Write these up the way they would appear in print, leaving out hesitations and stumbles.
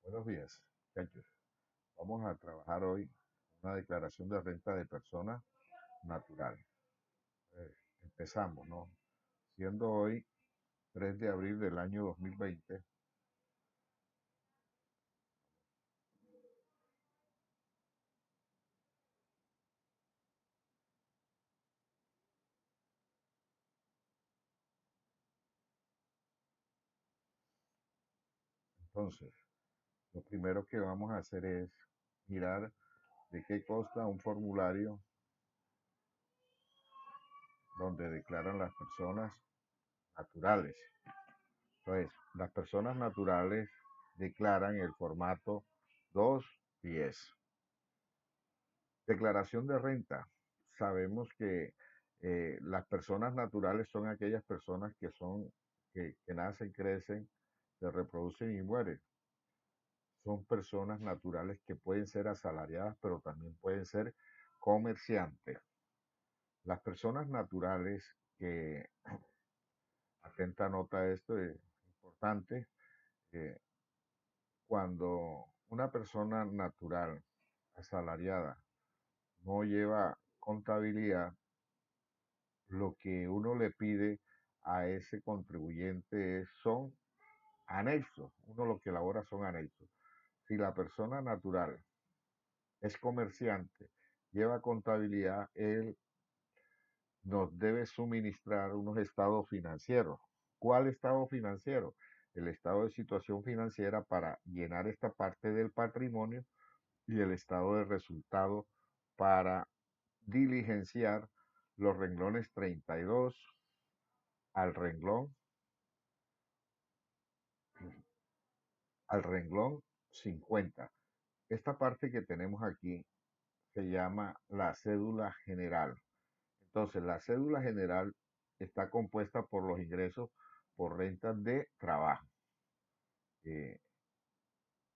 Buenos días, muchachos. Vamos a trabajar hoy una declaración de renta de persona natural. Empezamos, ¿no? Siendo hoy 3 de abril del año 2020, entonces, lo primero que vamos a hacer es mirar de qué consta un formulario donde declaran las personas naturales. Entonces, las personas naturales declaran el formato 210. Declaración de renta. Sabemos que las personas naturales son aquellas personas que nacen, crecen, se reproducen y mueren. Son personas naturales que pueden ser asalariadas, pero también pueden ser comerciantes. Las personas naturales que, atenta nota a esto, es importante, eh, cuando una persona natural asalariada no lleva contabilidad, lo que uno le pide a ese contribuyente son anexos. Uno lo que elabora son anexos. Si la persona natural es comerciante, lleva contabilidad, él nos debe suministrar unos estados financieros. ¿Cuál estado financiero? El estado de situación financiera para llenar esta parte del patrimonio y el estado de resultado para diligenciar los renglones 32 al renglón al renglón 50. Esta parte que tenemos aquí se llama la cédula general. Entonces, la cédula general está compuesta por los ingresos por rentas de trabajo. Eh,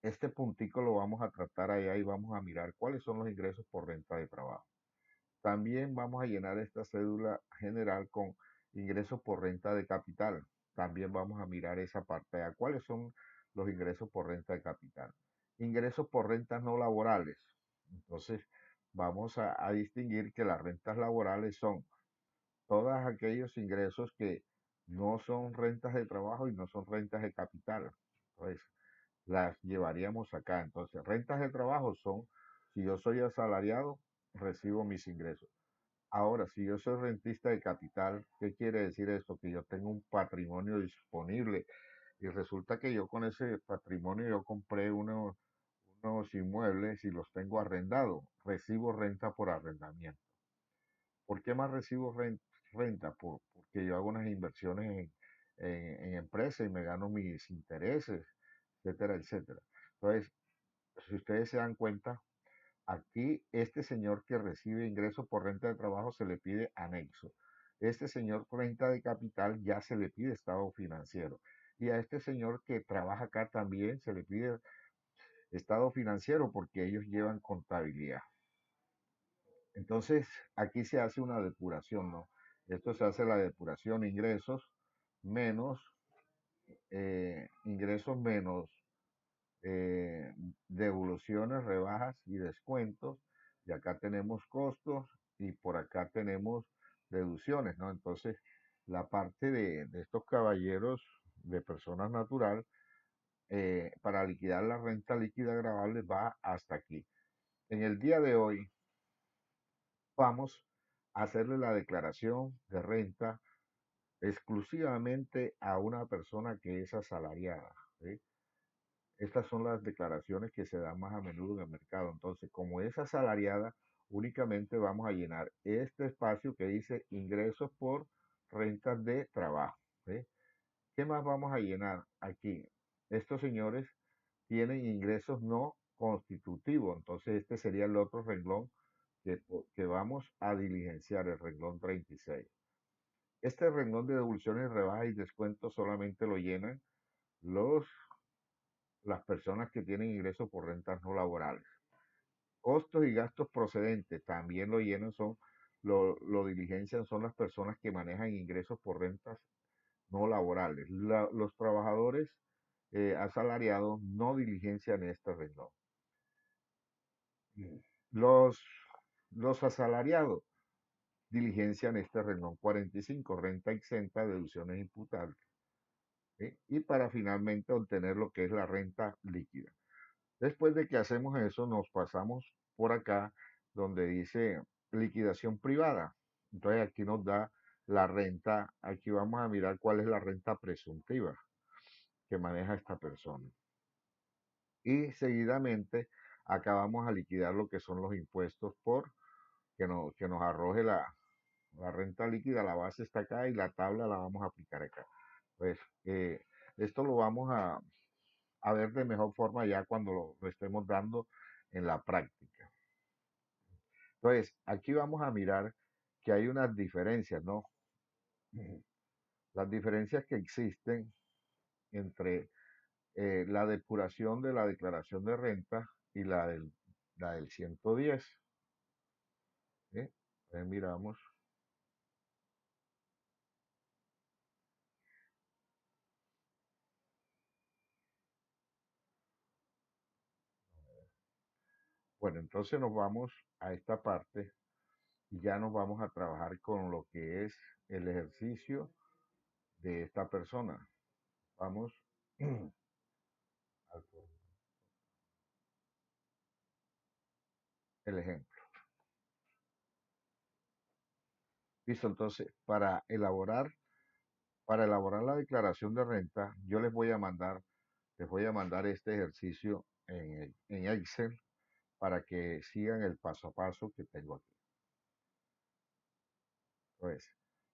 este puntico lo vamos a tratar allá y vamos a mirar cuáles son los ingresos por renta de trabajo. También vamos a llenar esta cédula general con ingresos por renta de capital. También vamos a mirar esa parte de cuáles son los ingresos por renta de capital. Ingresos por rentas no laborales. Entonces, vamos a distinguir que las rentas laborales son todos aquellos ingresos que no son rentas de trabajo y no son rentas de capital. Entonces, las llevaríamos acá. Entonces, rentas de trabajo son, si yo soy asalariado, recibo mis ingresos. Ahora, si yo soy rentista de capital, ¿qué quiere decir esto? Que yo tengo un patrimonio disponible y resulta que yo con ese patrimonio yo compré unos inmuebles y los tengo arrendados. Recibo renta por arrendamiento. ¿Por qué más recibo renta? Porque yo hago unas inversiones en empresas y me gano mis intereses, etcétera, etcétera. Entonces, si ustedes se dan cuenta, aquí, este señor que recibe ingresos por renta de trabajo se le pide anexo. Este señor renta de capital ya se le pide estado financiero. Y a este señor que trabaja acá también se le pide estado financiero porque ellos llevan contabilidad. Entonces, aquí se hace una depuración, ¿no? Esto se hace la depuración menos, ingresos menos eh, devoluciones, rebajas y descuentos. Y acá tenemos costos y por acá tenemos deducciones, ¿no? Entonces, la parte de estos caballeros de personas natural para liquidar la renta líquida gravable va hasta aquí. En el día de hoy vamos a hacerle la declaración de renta exclusivamente a una persona que es asalariada, ¿sí? Estas son las declaraciones que se dan más a menudo en el mercado. Entonces, como es asalariada, únicamente vamos a llenar este espacio que dice ingresos por rentas de trabajo, ¿sí? ¿Qué más vamos a llenar aquí? Estos señores tienen ingresos no constitutivos, entonces este sería el otro renglón que vamos a diligenciar, el renglón 36. Este renglón de devoluciones, rebajas y descuentos solamente lo llenan los las personas que tienen ingresos por rentas no laborales. Costos y gastos procedentes también lo llenan, lo diligencian, son las personas que manejan ingresos por rentas no laborales. Los trabajadores asalariados no diligencian este renglón. Los, los asalariados diligencian este renglón 45, renta exenta, deducciones imputables, ¿sí? Y para finalmente obtener lo que es la renta líquida. Después de que hacemos eso, nos pasamos por acá donde dice liquidación privada. Entonces aquí nos da la renta, aquí vamos a mirar cuál es la renta presuntiva que maneja esta persona. Y seguidamente acá vamos a liquidar lo que son los impuestos por que nos arroje la renta líquida, la base está acá y la tabla la vamos a aplicar acá. Pues esto lo vamos a ver de mejor forma ya cuando lo estemos dando en la práctica. Entonces, aquí vamos a mirar que hay unas diferencias, ¿no? Las diferencias que existen entre la depuración de la declaración de renta y la del 110. ¿Sí? Entonces miramos, bueno, entonces nos vamos a esta parte y ya nos vamos a trabajar con lo que es el ejercicio de esta persona. Vamos al el ejemplo. Listo, entonces, para elaborar la declaración de renta, yo les voy a mandar este ejercicio en Excel para que sigan el paso a paso que tengo aquí. Entonces,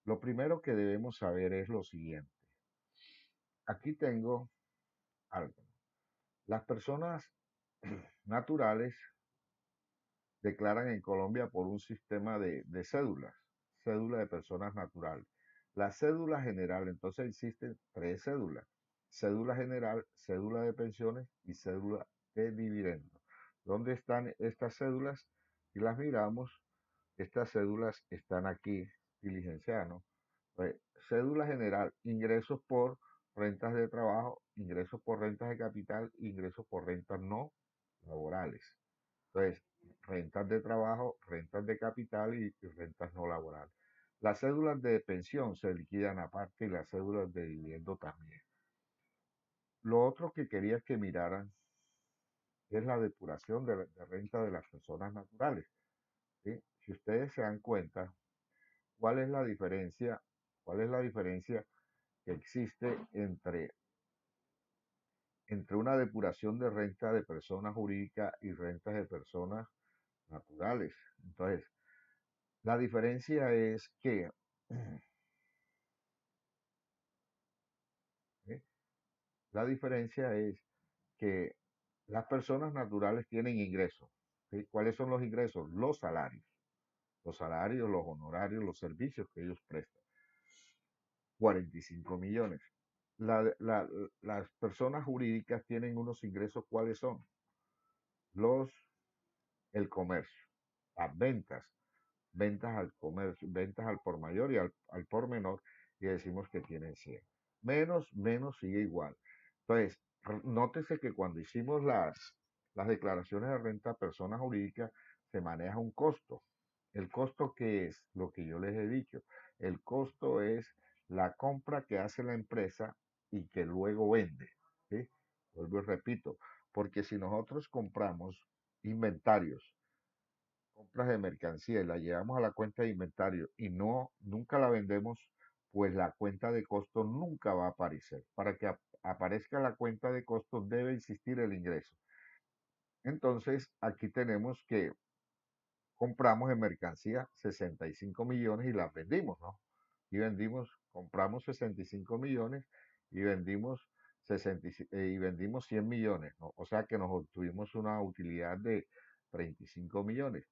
lo primero que debemos saber es lo siguiente. Aquí tengo algo. Las personas naturales declaran en Colombia por un sistema de cédulas, cédula de personas naturales. La cédula general, entonces existen tres cédulas: cédula general, cédula de pensiones y cédula de dividendos. ¿Dónde están estas cédulas? Si las miramos, estas cédulas están aquí diligenciadas, ¿no? Pues, cédula general, ingresos por rentas de trabajo, ingresos por rentas de capital, ingresos por rentas no laborales. Entonces, rentas de trabajo, rentas de capital y rentas no laborales. Las cédulas de pensión se liquidan aparte y las cédulas de dividendo también. Lo otro que quería que miraran es la depuración de renta de las personas naturales, ¿sí? Si ustedes se dan cuenta, ¿cuál es la diferencia? ¿Cuál es la diferencia que existe entre una depuración de renta de personas jurídicas y rentas de personas naturales? Entonces, la diferencia es que ¿eh? La diferencia es que las personas naturales tienen ingresos, ¿sí? ¿Cuáles son los ingresos? Los salarios, los honorarios, los servicios que ellos prestan. 45 millones. Las personas jurídicas tienen unos ingresos, ¿cuáles son? Los, el comercio, las ventas al comercio, ventas al por mayor y al por menor, y decimos que tienen 100. Menos sigue igual. Entonces, nótese que cuando hicimos las declaraciones de renta a personas jurídicas, se maneja un costo. ¿El costo qué es? Lo que yo les he dicho. El costo es la compra que hace la empresa y que luego vende. ¿Sí? Vuelvo y repito, porque si nosotros compramos inventarios, compras de mercancía y la llevamos a la cuenta de inventario y nunca la vendemos, pues la cuenta de costos nunca va a aparecer. Para que aparezca la cuenta de costos debe existir el ingreso. Entonces, aquí tenemos que compramos en mercancía 65 millones y las vendimos, ¿no? Compramos 65 millones y vendimos 100 millones, ¿no? O sea que nos obtuvimos una utilidad de 35 millones.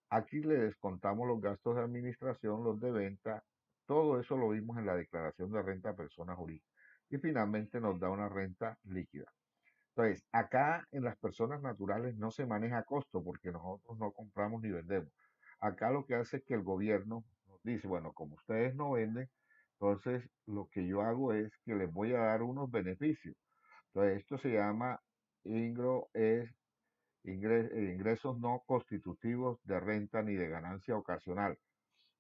Aquí le descontamos los gastos de administración, los de venta, todo eso lo vimos en la declaración de renta a personas jurídicas. Y finalmente nos da una renta líquida. Entonces, acá en las personas naturales no se maneja costo porque nosotros no compramos ni vendemos. Acá lo que hace es que el gobierno nos dice, bueno, como ustedes no venden, entonces lo que yo hago es que les voy a dar unos beneficios. Entonces, esto se llama ingresos no constitutivos de renta ni de ganancia ocasional.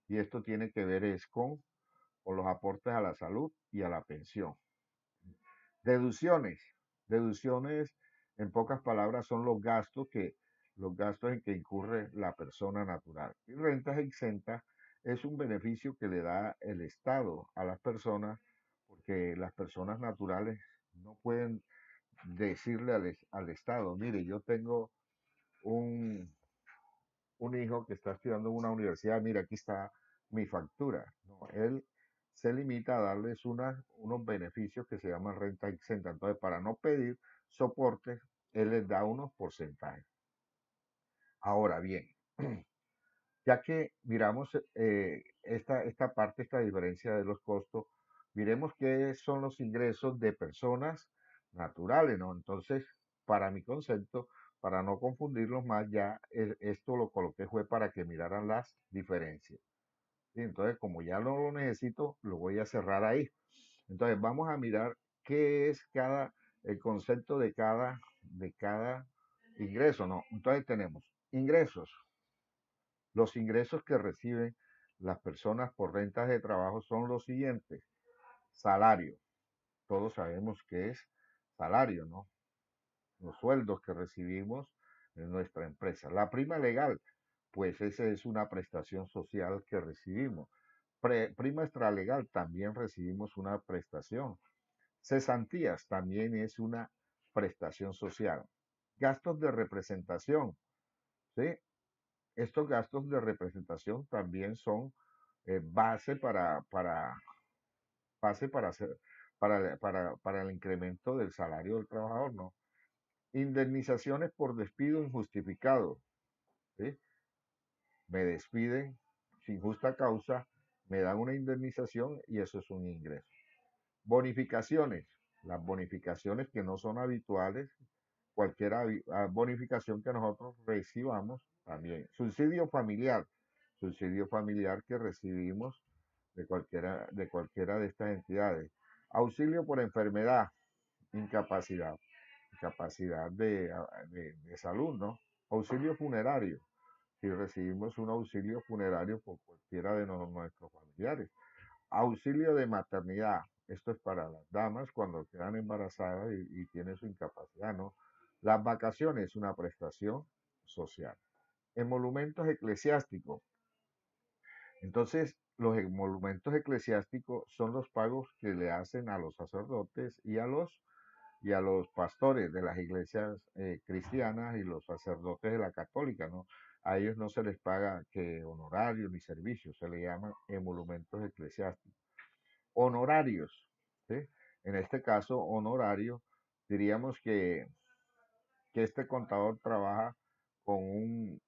Y esto tiene que ver es con los aportes a la salud y a la pensión. Deducciones. Deducciones, en pocas palabras, son los gastos en que incurre la persona natural. Y rentas exentas es un beneficio que le da el Estado a las personas, porque las personas naturales no pueden decirle al Estado, mire, yo tengo un, un hijo que está estudiando en una universidad, mira, aquí está mi factura. No, él se limita a darles unos beneficios que se llaman renta exenta. Entonces, para no pedir soportes, él les da unos porcentajes. Ahora bien, ya que miramos esta parte, esta diferencia de los costos, miremos qué son los ingresos de personas naturales, ¿no? Entonces, para mi concepto, para no confundirlos más, ya esto lo coloqué fue para que miraran las diferencias. ¿Sí? Entonces, como ya no lo necesito, lo voy a cerrar ahí. Entonces, vamos a mirar qué es el concepto de cada ingreso, ¿no? Entonces tenemos ingresos. Los ingresos que reciben las personas por rentas de trabajo son los siguientes. Salario. Todos sabemos qué es salario, ¿no? Los sueldos que recibimos en nuestra empresa. La prima legal, pues esa es una prestación social que recibimos. Prima extralegal, también recibimos una prestación. Cesantías, también es una prestación social. Gastos de representación, ¿sí? Estos gastos de representación también son base para hacer, para el incremento del salario del trabajador, ¿no? Indemnizaciones por despido injustificado, ¿sí? Me despiden sin justa causa, me dan una indemnización y eso es un ingreso. Bonificaciones, las bonificaciones que no son habituales, cualquier bonificación que nosotros recibamos también. Subsidio familiar que recibimos de cualquiera de estas entidades. Auxilio por enfermedad, incapacidad, incapacidad de salud, ¿no? Auxilio funerario, si recibimos un auxilio funerario por cualquiera de nuestros familiares. Auxilio de maternidad, esto es para las damas cuando quedan embarazadas y tienen su incapacidad, ¿no? Las vacaciones, una prestación social. Emolumentos eclesiásticos. Entonces, los emolumentos eclesiásticos son los pagos que le hacen a los sacerdotes y a los pastores de las iglesias cristianas y los sacerdotes de la católica, ¿no? A ellos no se les paga que honorario ni servicio, se le llaman emolumentos eclesiásticos. Honorarios, ¿sí? En este caso, honorario, diríamos que este contador trabaja con un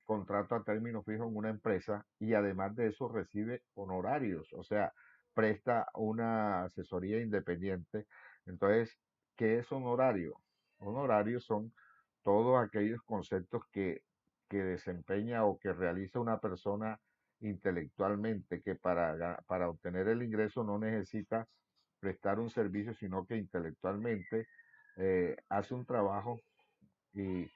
contrato a término fijo en una empresa y además de eso recibe honorarios, o sea, presta una asesoría independiente. Entonces, ¿qué es honorario? Honorarios son todos aquellos conceptos que desempeña o que realiza una persona intelectualmente, que para obtener el ingreso no necesita prestar un servicio, sino que intelectualmente hace un trabajo y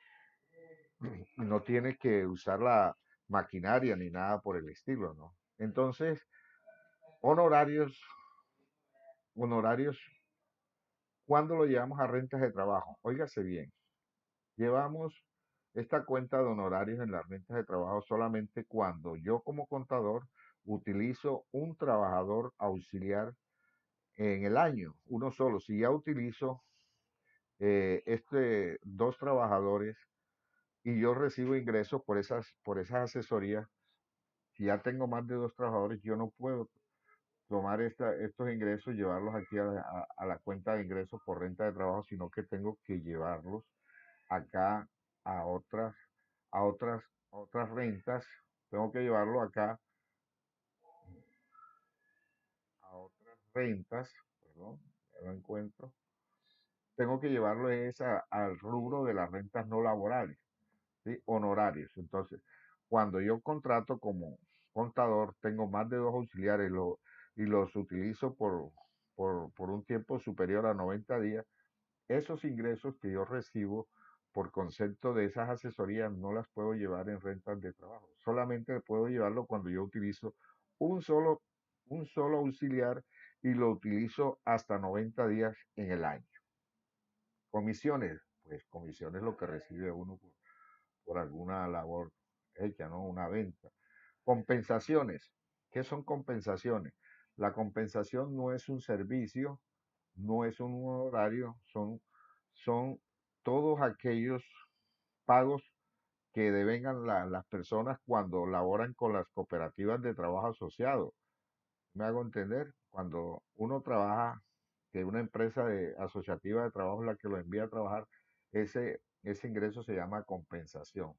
no tiene que usar la maquinaria ni nada por el estilo, ¿no? Entonces, honorarios, honorarios, ¿cuándo lo llevamos a rentas de trabajo? Óigase bien, llevamos esta cuenta de honorarios en las rentas de trabajo solamente cuando yo como contador utilizo un trabajador auxiliar en el año, uno solo. Si ya utilizo dos trabajadores y yo recibo ingresos por esas asesorías, si ya tengo más de dos trabajadores, yo no puedo tomar estos ingresos y llevarlos aquí a la cuenta de ingresos por renta de trabajo, sino que tengo que llevarlos acá a otras, a otras rentas. Tengo que llevarlo acá a otras rentas, perdón, ya lo encuentro. Tengo que llevarlo al rubro de las rentas no laborales, ¿sí? Honorarios. Entonces, cuando yo contrato como contador, tengo más de dos auxiliares y los utilizo por un tiempo superior a 90 días, esos ingresos que yo recibo por concepto de esas asesorías no las puedo llevar en rentas de trabajo. Solamente puedo llevarlo cuando yo utilizo un solo, un solo auxiliar y lo utilizo hasta 90 días en el año. Comisiones, pues comisiones lo que recibe uno por alguna labor hecha, ¿no? Una venta. Compensaciones. ¿Qué son compensaciones? La compensación no es un servicio, no es un horario, son todos aquellos pagos que devengan las personas cuando laboran con las cooperativas de trabajo asociado. ¿Me hago entender? Cuando uno trabaja, que una empresa asociativa de trabajo es la que lo envía a trabajar, ese ingreso se llama compensación.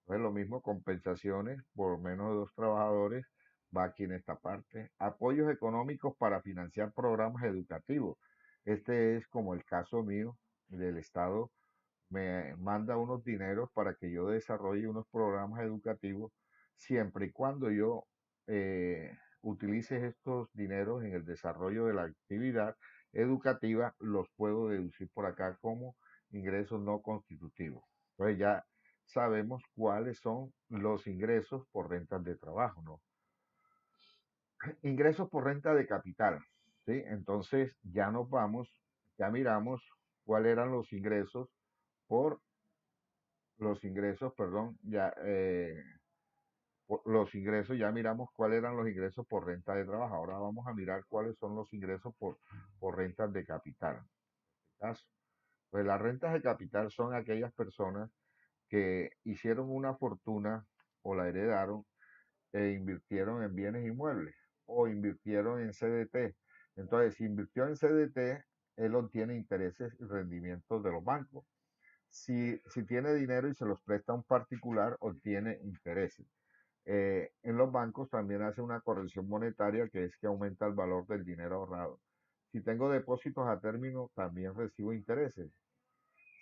No es lo mismo compensaciones por menos de dos trabajadores, va aquí en esta parte. Apoyos económicos para financiar programas educativos. Este es como el caso mío del Estado me manda unos dineros para que yo desarrolle unos programas educativos, siempre y cuando yo utilice estos dineros en el desarrollo de la actividad educativa, los puedo deducir por acá como ingresos no constitutivos. Entonces ya sabemos cuáles son los ingresos por rentas de trabajo, ¿no? Ingresos por renta de capital, ¿sí? Entonces ya nos vamos, ya miramos cuáles eran por los ingresos, perdón, ya los ingresos, ya miramos cuáles eran los ingresos por renta de trabajo. Ahora vamos a mirar cuáles son los ingresos por rentas de capital. En este caso, pues las rentas de capital son aquellas personas que hicieron una fortuna o la heredaron e invirtieron en bienes inmuebles o invirtieron en CDT. Entonces, si invirtió en CDT, él obtiene intereses y rendimientos de los bancos. Si tiene dinero y se los presta a un particular, obtiene intereses. En los bancos también hace una corrección monetaria que es que aumenta el valor del dinero ahorrado. Si tengo depósitos a término, también recibo intereses.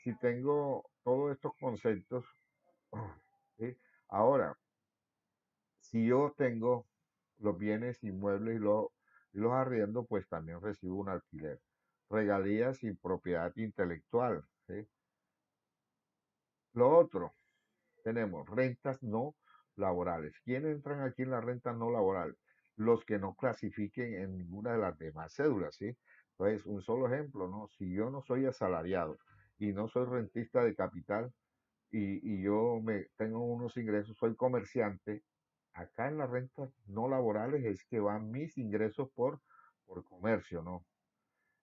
Si tengo todos estos conceptos, ¿sí? Ahora, si yo tengo los bienes inmuebles y los arriendo, pues también recibo un alquiler. Regalías y propiedad intelectual, ¿sí? Lo otro, tenemos rentas no laborales. ¿Quiénes entran aquí en las rentas no laborales? Los que no clasifiquen en ninguna de las demás cédulas, ¿sí? Entonces, un solo ejemplo, ¿no? Si yo no soy asalariado y no soy rentista de capital y yo tengo unos ingresos, soy comerciante, acá en las rentas no laborales es que van mis ingresos por comercio, ¿no?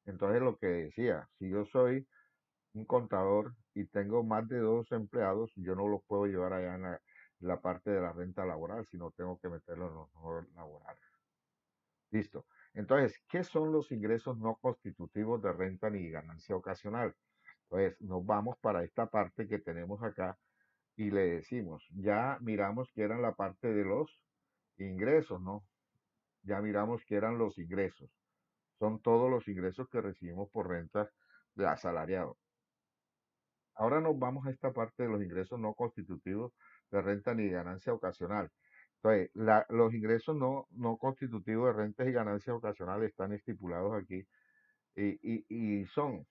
Entonces, lo que decía, si yo soy un contador y tengo más de dos empleados, yo no los puedo llevar allá en la parte de la renta laboral, sino tengo que meterlo en los no laborales. Listo. Entonces, ¿qué son los ingresos no constitutivos de renta ni ganancia ocasional? Pues nos vamos para esta parte que tenemos acá y le decimos, ya miramos que eran la parte de los ingresos, ¿no? Ya miramos que eran los ingresos. Son todos los ingresos que recibimos por rentas de asalariado. Ahora nos vamos a esta parte de los ingresos no constitutivos de renta ni ganancia ocasional. Entonces, los ingresos no constitutivos de rentas y ganancias ocasionales están estipulados aquí y son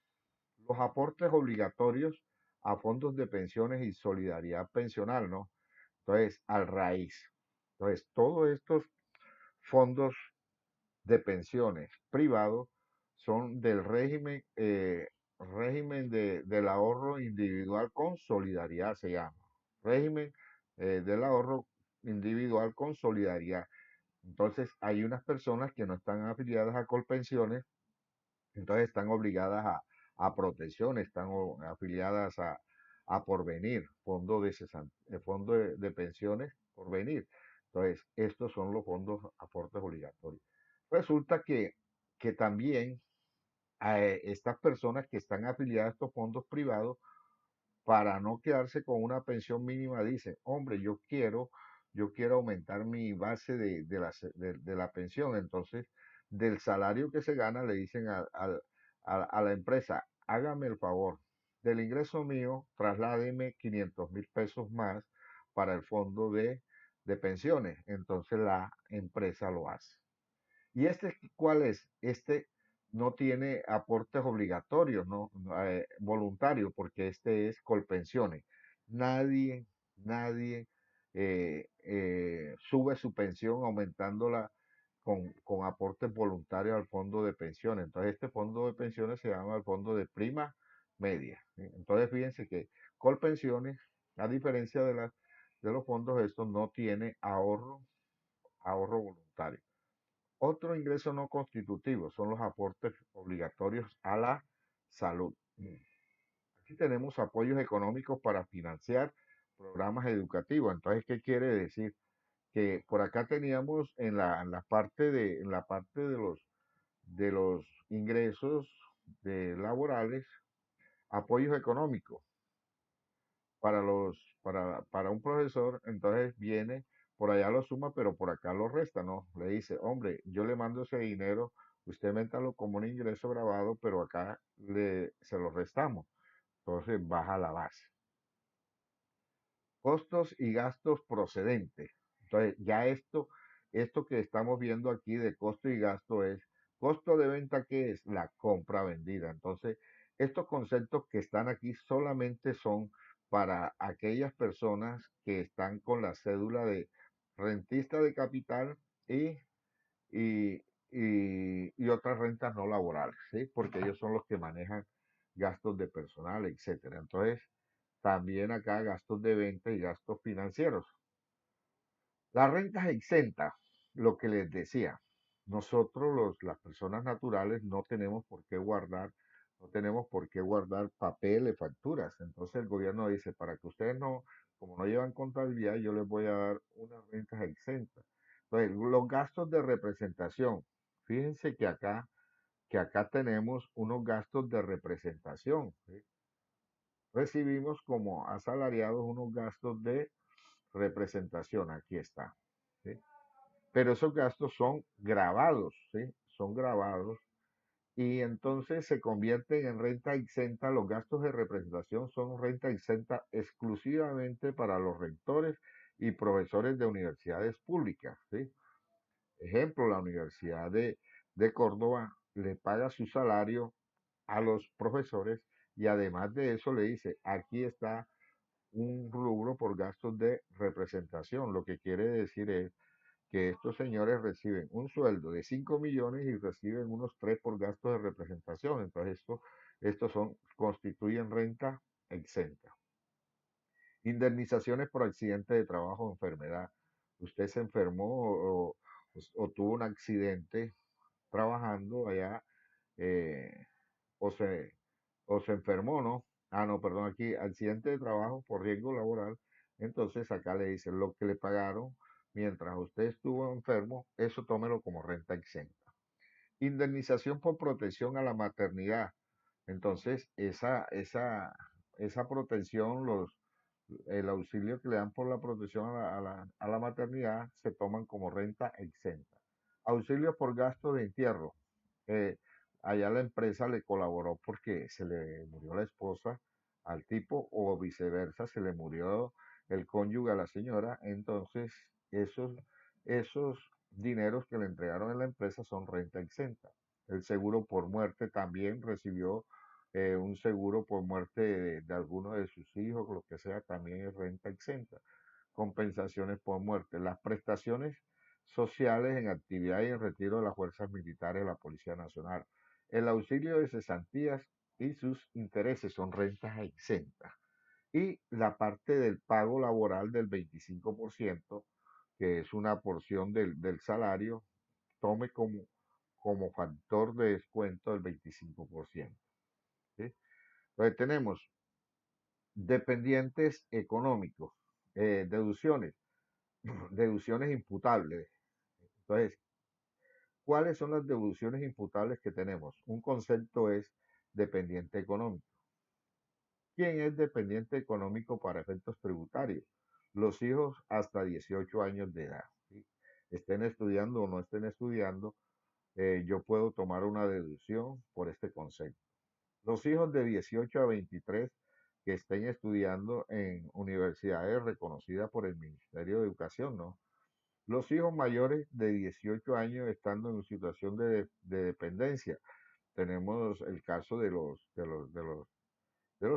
los aportes obligatorios a fondos de pensiones y solidaridad pensional, ¿no? Entonces, al raíz. Entonces, todos estos fondos de pensiones privados son del régimen del ahorro individual con solidaridad, se llama. Régimen del ahorro individual con solidaridad. Entonces, hay unas personas que no están afiliadas a Colpensiones, entonces están obligadas a protección, están afiliadas a Porvenir, fondo de pensiones Porvenir. Entonces, estos son los fondos aportes obligatorios. Resulta que también estas personas que están afiliadas a estos fondos privados, para no quedarse con una pensión mínima, dicen, hombre, yo quiero aumentar mi base de la pensión. Entonces, del salario que se gana, le dicen a la empresa, hágame el favor, del ingreso mío, trasládeme 500.000 pesos más para el fondo de pensiones. Entonces, la empresa lo hace. ¿Y este cuál es? Este no tiene aportes obligatorios, ¿no? Voluntarios, porque este es Colpensiones. Nadie, nadie sube su pensión aumentándola con aportes voluntarios al fondo de pensiones. Entonces, este fondo de pensiones se llama el fondo de prima media. ¿Sí? Entonces, fíjense que Colpensiones, a diferencia de los fondos estos, no tiene ahorro voluntario. Otro ingreso no constitutivo son los aportes obligatorios a la salud. Aquí tenemos apoyos económicos para financiar programas educativos. Entonces, ¿qué quiere decir? Que por acá teníamos en la parte de los ingresos laborales, apoyos económicos para un profesor, entonces viene, por allá lo suma, pero por acá lo resta, ¿no? Le dice, hombre, yo le mando ese dinero, usted métalo como un ingreso grabado, pero acá se lo restamos. Entonces baja la base. Costos y gastos procedentes. Entonces, ya esto que estamos viendo aquí de costo y gasto es costo de venta, que es la compra vendida. Entonces, estos conceptos que están aquí solamente son para aquellas personas que están con la cédula de rentista de capital y, y, y otras rentas no laborales, ¿sí? Porque ellos son los que manejan gastos de personal, etcétera. Entonces, también acá gastos de venta y gastos financieros. Las rentas exentas, lo que les decía, nosotros las personas naturales no tenemos por qué guardar, no tenemos por qué guardar papeles, facturas. Entonces el gobierno dice, para que ustedes no, como no llevan contabilidad, yo les voy a dar unas rentas exentas. Entonces, los gastos de representación, fíjense que acá tenemos unos gastos de representación, ¿sí? Recibimos como asalariados unos gastos de representación, aquí está, ¿sí? Pero esos gastos son grabados, ¿sí? Son grabados y entonces se convierten en renta exenta. Los gastos de representación son renta exenta exclusivamente para los rectores y profesores de universidades públicas, ¿sí? Ejemplo, la Universidad de Córdoba le paga su salario a los profesores y además de eso le dice, aquí está un rubro por gastos de representación. Lo que quiere decir es que estos señores reciben un sueldo de 5 millones y reciben unos 3 por gastos de representación. Entonces, estos constituyen renta exenta. Indemnizaciones por accidente de trabajo o enfermedad. Usted se enfermó o tuvo un accidente trabajando allá, eh, o se, o se enfermó, ¿no? Ah, no, perdón, aquí, accidente de trabajo por riesgo laboral. Entonces acá le dicen lo que le pagaron mientras usted estuvo enfermo, eso tómelo como renta exenta. Indemnización por protección a la maternidad. Entonces, esa protección, el auxilio que le dan por la protección a la maternidad, se toman como renta exenta. Auxilio por gasto de entierro. Eh, allá la empresa le colaboró porque se le murió la esposa al tipo o viceversa, se le murió el cónyuge a la señora. Entonces, esos dineros que le entregaron en la empresa son renta exenta. El seguro por muerte también recibió un seguro por muerte de alguno de sus hijos, lo que sea, también es renta exenta. Compensaciones por muerte. Las prestaciones sociales en actividad y en retiro de las fuerzas militares de la Policía Nacional. El auxilio de cesantías y sus intereses son rentas exentas. Y la parte del pago laboral del 25%, que es una porción del salario, tome como factor de descuento del 25%. ¿Sí? Entonces tenemos dependientes económicos, deducciones, deducciones imputables. Entonces, ¿cuáles son las deducciones imputables que tenemos? Un concepto es dependiente económico. ¿Quién es dependiente económico para efectos tributarios? Los hijos hasta 18 años de edad. ¿Sí? Estén estudiando o no estén estudiando, yo puedo tomar una deducción por este concepto. Los hijos de 18 a 23 que estén estudiando en universidades reconocidas por el Ministerio de Educación, ¿no? Los hijos mayores de 18 años estando en situación de dependencia. tenemos el caso de los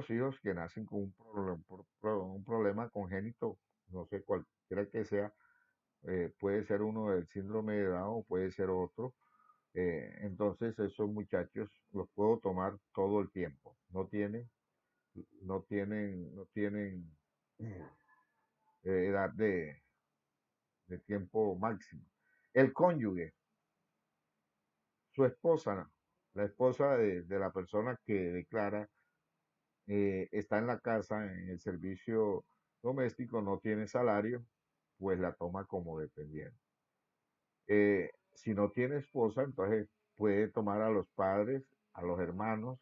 hijos que nacen con un problema congénito, no sé cualquiera que sea, puede ser uno del síndrome de Down o puede ser otro. Entonces esos muchachos los puedo tomar todo el tiempo. No tienen edad de tiempo máximo. El cónyuge, su esposa, la esposa de la persona que declara, está en la casa, en el servicio doméstico, no tiene salario, pues la toma como dependiente. Si no tiene esposa, entonces puede tomar a los padres, a los hermanos,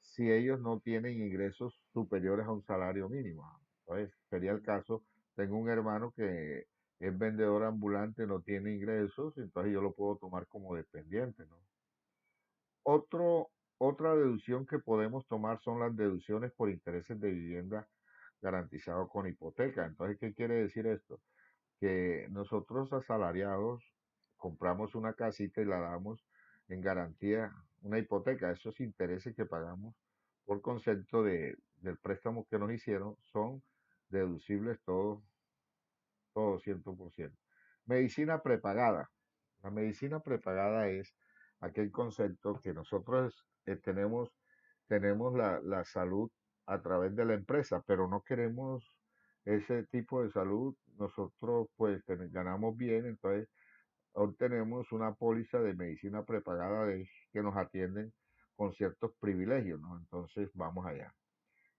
si ellos no tienen ingresos superiores a un salario mínimo. Entonces, sería el caso, tengo un hermano que es vendedor ambulante, no tiene ingresos, entonces yo lo puedo tomar como dependiente, ¿no? Otro, Otra deducción que podemos tomar son las deducciones por intereses de vivienda garantizado con hipoteca. Entonces, ¿qué quiere decir esto? Que nosotros asalariados compramos una casita y la damos en garantía, una hipoteca. Esos intereses que pagamos por concepto del préstamo que nos hicieron son deducibles todo 100%. Medicina prepagada. La medicina prepagada es aquel concepto que nosotros tenemos la salud a través de la empresa, pero no queremos ese tipo de salud. Nosotros pues ganamos bien, entonces obtenemos una póliza de medicina prepagada que nos atienden con ciertos privilegios, ¿no? Entonces vamos allá.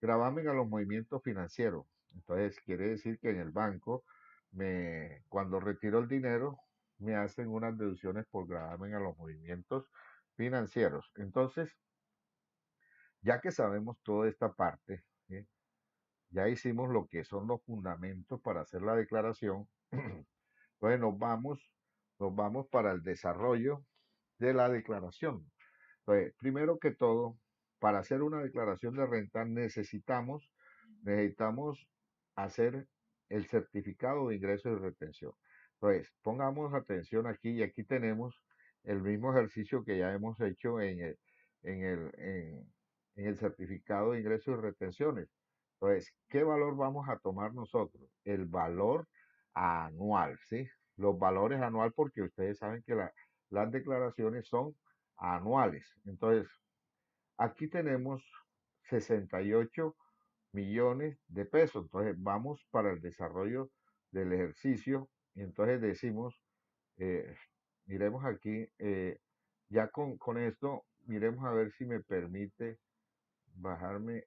Gravamen a los movimientos financieros. Entonces quiere decir que en el banco, cuando retiro el dinero, me hacen unas deducciones por gravamen a los movimientos financieros. Entonces, ya que sabemos toda esta parte, ¿sí? Ya hicimos lo que son los fundamentos para hacer la declaración. Entonces nos vamos para el desarrollo de la declaración. Entonces, primero que todo, para hacer una declaración de renta necesitamos hacer el certificado de ingreso y retención. Entonces, pongamos atención aquí y aquí tenemos el mismo ejercicio que ya hemos hecho en el, en, en el certificado de ingreso y retenciones. Entonces, ¿qué valor vamos a tomar nosotros? El valor anual, ¿sí? Los valores anual porque ustedes saben que las declaraciones son anuales. Entonces, aquí tenemos 68 millones de pesos. Entonces, vamos para el desarrollo del ejercicio. Y entonces decimos, eh, miremos aquí, ya con esto, miremos a ver si me permite bajarme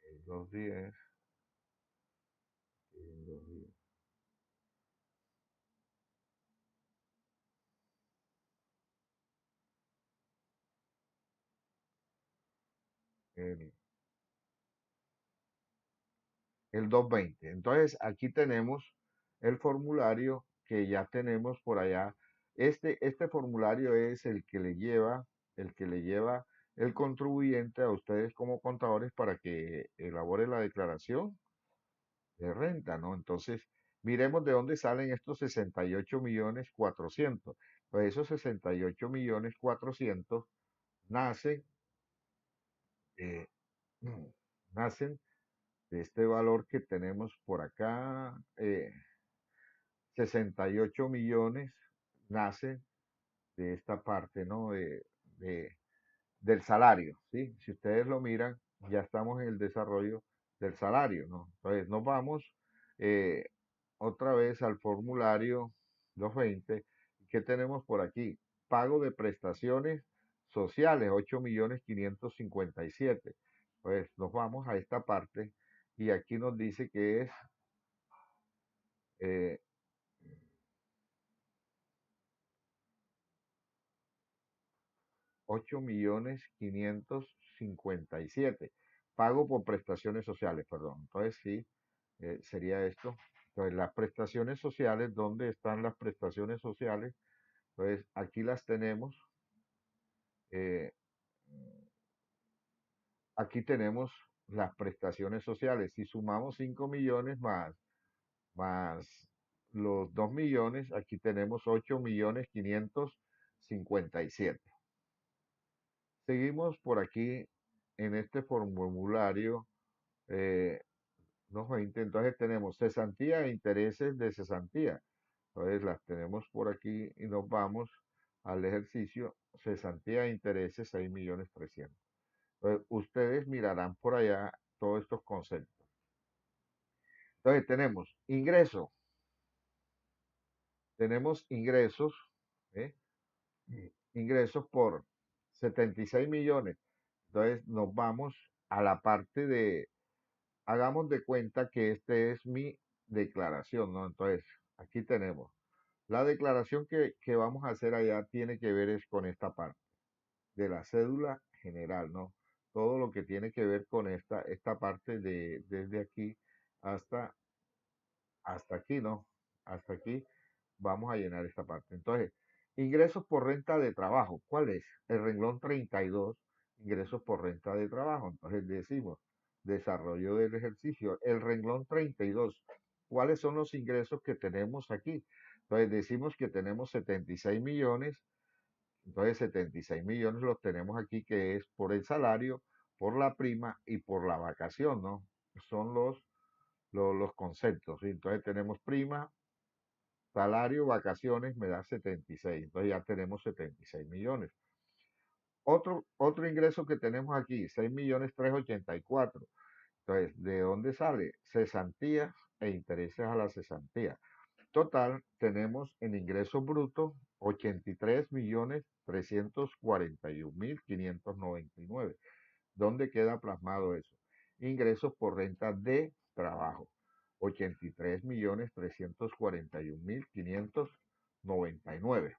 en 2 días, en 2 días. El, el 220. Entonces, aquí tenemos el formulario que ya tenemos por allá. Este formulario es el que le lleva el contribuyente a ustedes como contadores para que elabore la declaración de renta, ¿no? Entonces, miremos de dónde salen estos 68.400.000. Pues esos 68.400.000 nacen, eh, nacen de este valor que tenemos por acá. 68 millones nacen de esta parte, ¿no? De- del salario, ¿sí? Si ustedes lo miran, ya estamos en el desarrollo del salario, ¿no? Entonces, nos vamos eh, otra vez al formulario 220. ¿Qué tenemos por aquí? Pago de prestaciones sociales, 8.557.000. Pues nos vamos a esta parte y aquí nos dice que es eh, 8.557.000. Pago por prestaciones sociales, perdón. Entonces sí, sería esto. Entonces las prestaciones sociales, ¿dónde están las prestaciones sociales? Entonces aquí las tenemos. eh, Aquí tenemos las prestaciones sociales. Si sumamos 5 millones más más los 2 millones, aquí tenemos 8.557.000. Seguimos por aquí en este formulario, eh, unos 20. Entonces tenemos cesantía e intereses de cesantía. Entonces las tenemos por aquí y nos vamos al ejercicio cesantía e intereses 6.300.000. Entonces ustedes mirarán por allá todos estos conceptos. Entonces tenemos ingresos, ¿eh? Ingresos por 76 millones. Entonces nos vamos a la parte de, hagamos de cuenta que este es mi declaración, ¿no? Entonces, aquí tenemos. La declaración que vamos a hacer allá tiene que ver es con esta parte de la cédula general, ¿no? Todo lo que tiene que ver con esta parte de desde aquí hasta, hasta aquí, ¿no? Hasta aquí vamos a llenar esta parte. Entonces, ingresos por renta de trabajo. ¿Cuál es? El renglón 32, ingresos por renta de trabajo. Entonces decimos, desarrollo del ejercicio. El renglón 32, ¿cuáles son los ingresos que tenemos aquí? Entonces decimos que tenemos 76 millones. Entonces 76 millones los tenemos aquí, que es por el salario, por la prima y por la vacación, ¿no? Son los conceptos, ¿sí? Entonces tenemos prima, salario, vacaciones, me da 76. Entonces ya tenemos 76 millones. Otro ingreso que tenemos aquí, 6.384.000. Entonces, ¿de dónde sale? Cesantías e intereses a la cesantía. Total, tenemos en ingresos brutos 83.341.599. ¿Dónde queda plasmado eso? Ingresos por renta de trabajo. 83.341.599.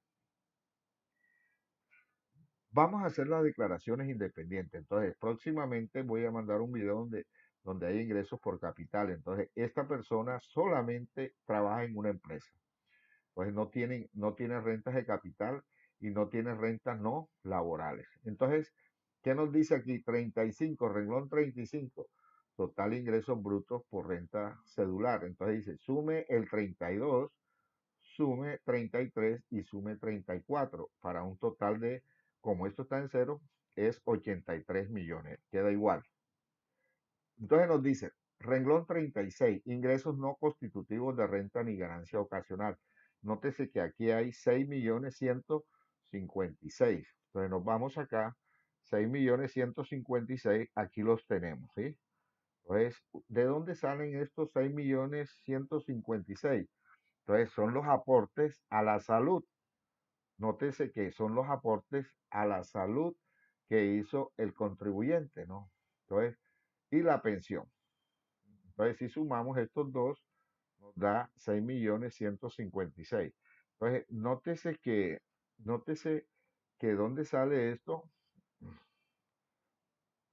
Vamos a hacer las declaraciones independientes. Entonces, próximamente voy a mandar un video donde hay ingresos por capital. Entonces, esta persona solamente trabaja en una empresa. Pues no tiene rentas de capital y no tiene rentas no laborales. Entonces, ¿qué nos dice aquí? 35, renglón 35, total ingresos brutos por renta cedular. Entonces dice, sume el 32, sume 33 y sume 34 para un total de, como esto está en cero, es 83 millones. Queda igual. Entonces nos dice, renglón 36, ingresos no constitutivos de renta ni ganancia ocasional. Nótese que aquí hay 6.156.000. Entonces nos vamos acá, 6.156.000, aquí los tenemos, ¿sí? Entonces, ¿de dónde salen estos 6.156.000? Entonces, son los aportes a la salud. Nótese que son los aportes a la salud que hizo el contribuyente, ¿no? Entonces, y la pensión. Entonces, si sumamos estos dos, nos da 6.156.000. Entonces, nótese que ¿dónde sale esto?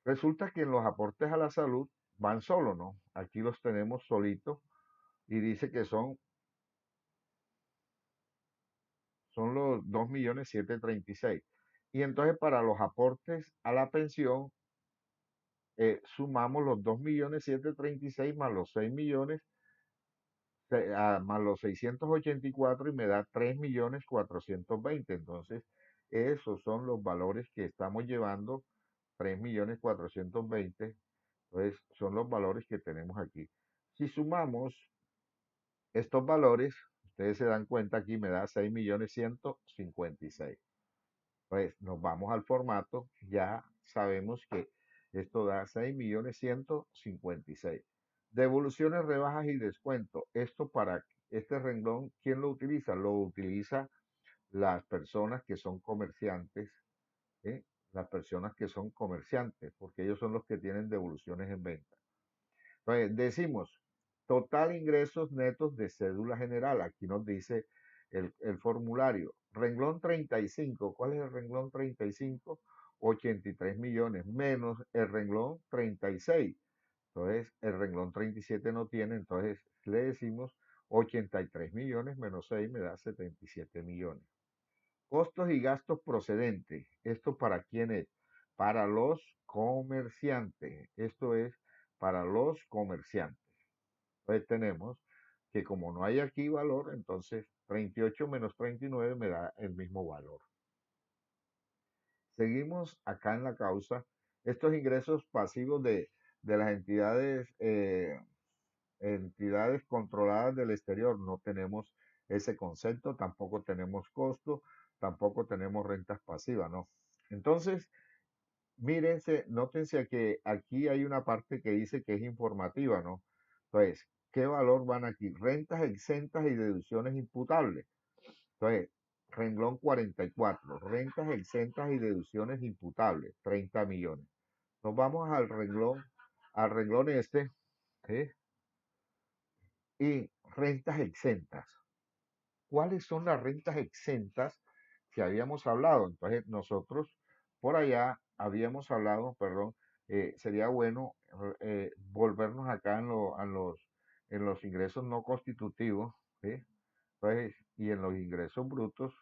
Resulta que en los aportes a la salud van solo, ¿no? Aquí los tenemos solitos y dice que son los 2.736.000. Y entonces para los aportes a la pensión, sumamos los 2.736.000 más los 6 millones más los 684 y me da 3.420.000. Entonces, esos son los valores que estamos llevando, 3.420.000. Entonces, son los valores que tenemos aquí. Si sumamos estos valores, ustedes se dan cuenta aquí me da 6.156.000. Pues nos vamos al formato, ya sabemos que esto da 6.156.000. Devoluciones, rebajas y descuento. Esto para este renglón, ¿quién lo utiliza? Lo utiliza las personas que son comerciantes, ¿eh? Las personas que son comerciantes, porque ellos son los que tienen devoluciones en venta. Entonces, decimos, total ingresos netos de cédula general. Aquí nos dice el formulario. Renglón 35. ¿Cuál es el renglón 35? 83 millones menos el renglón 36. Entonces, el renglón 37 no tiene, entonces le decimos 83 millones menos 6 me da 77 millones. Costos y gastos procedentes. ¿Esto para quién es? Para los comerciantes. Esto es para los comerciantes. Entonces tenemos que como no hay aquí valor, entonces 38 menos 39 me da el mismo valor. Seguimos acá en la causa. Estos ingresos pasivos de las entidades controladas del exterior, no tenemos ese concepto, tampoco tenemos costo, tampoco tenemos rentas pasivas, ¿no? Entonces, mírense, nótense que aquí hay una parte que dice que es informativa, ¿no? Entonces, ¿qué valor van aquí? Rentas exentas y deducciones imputables. Entonces, renglón 44, rentas exentas y deducciones imputables, 30 millones. Nos vamos al renglón este, ¿sí? Y rentas exentas. ¿Cuáles son las rentas exentas que habíamos hablado? Entonces, nosotros por allá habíamos hablado, perdón, sería bueno volvernos acá en los ingresos no constitutivos, ¿sí? Entonces, y en los ingresos brutos,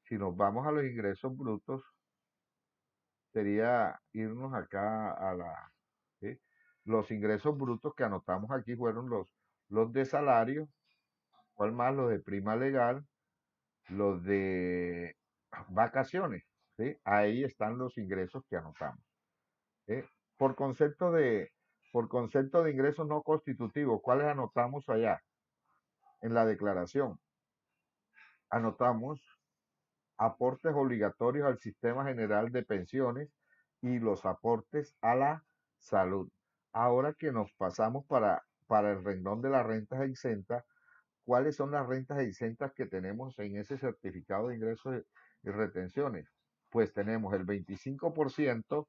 si nos vamos a los ingresos brutos, sería irnos acá ¿sí? Los ingresos brutos que anotamos aquí fueron los de salario, ¿cuál más? Los de prima legal, los de vacaciones, ¿sí? Ahí están los ingresos que anotamos, ¿sí? Por concepto de, por concepto de ingresos no constitutivos, ¿cuáles anotamos allá? En la declaración, anotamos aportes obligatorios al sistema general de pensiones y los aportes a la salud. Ahora que nos pasamos para el renglón de las rentas exentas, ¿cuáles son las rentas exentas que tenemos en ese certificado de ingresos y retenciones? Pues tenemos el 25%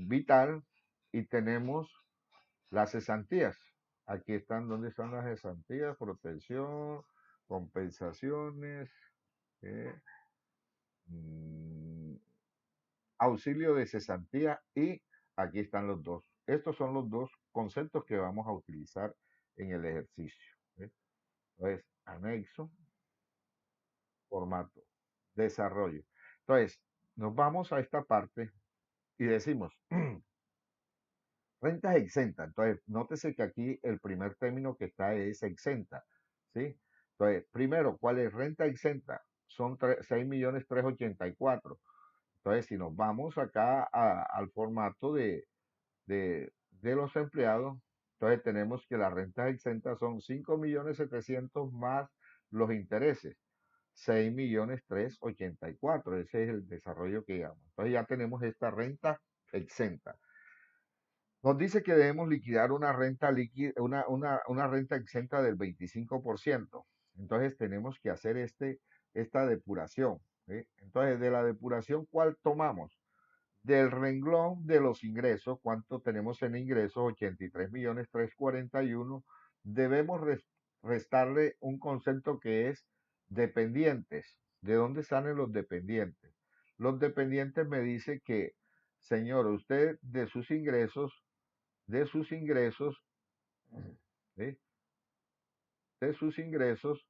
vital y tenemos las cesantías. Aquí están, ¿dónde están las cesantías? Protección, compensaciones, eh, mm, auxilio de cesantía y aquí están los dos. Estos son los dos conceptos que vamos a utilizar en el ejercicio. Entonces, anexo, formato, desarrollo. Entonces, nos vamos a esta parte y decimos rentas exentas. Entonces, nótese que aquí el primer término que está es exenta, ¿sí? Entonces, primero, ¿cuál es renta exenta? Son 6.384.000. Entonces, si nos vamos acá al formato de los empleados, entonces tenemos que las rentas exentas son 5.700.000 más los intereses, 6.384.000. Ese es el desarrollo que llamamos. Entonces ya tenemos esta renta exenta. Nos dice que debemos liquidar una renta líquida, una renta exenta del 25%. Entonces tenemos que hacer esta depuración, ¿sí? Entonces, de la depuración, ¿cuál tomamos? Del renglón de los ingresos, ¿cuánto tenemos en ingresos? 83.341.000. Debemos restarle un concepto que es dependientes. ¿De dónde salen los dependientes? Los dependientes me dice que, señor, usted de sus ingresos, ¿sí? De sus ingresos,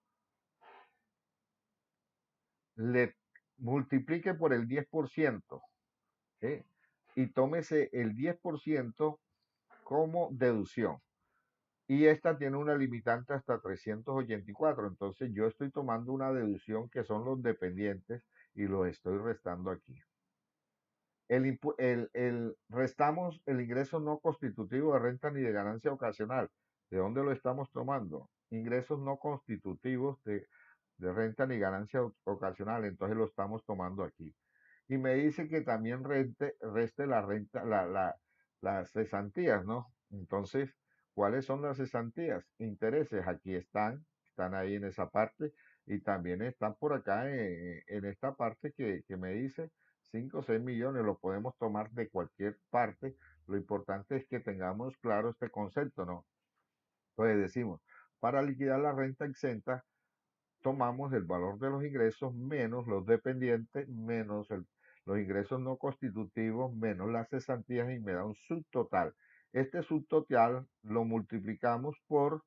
le multiplique por el 10%, ¿sí? Y tómese el 10% como deducción. Y esta tiene una limitante hasta 384. Entonces yo estoy tomando una deducción que son los dependientes y los estoy restando aquí. Restamos el ingreso no constitutivo de renta ni de ganancia ocasional. ¿De dónde lo estamos tomando? Ingresos no constitutivos de renta ni ganancia ocasional. Entonces lo estamos tomando aquí. Y me dice que también reste la renta, las cesantías, ¿no? Entonces, ¿cuáles son las cesantías? Intereses, aquí están ahí en esa parte y también están por acá en esta parte que me dice 5 o 6 millones, lo podemos tomar de cualquier parte. Lo importante es que tengamos claro este concepto, ¿no? Entonces decimos, para liquidar la renta exenta, tomamos el valor de los ingresos menos los dependientes, menos los ingresos no constitutivos, menos las cesantías y me da un subtotal. Este subtotal lo multiplicamos por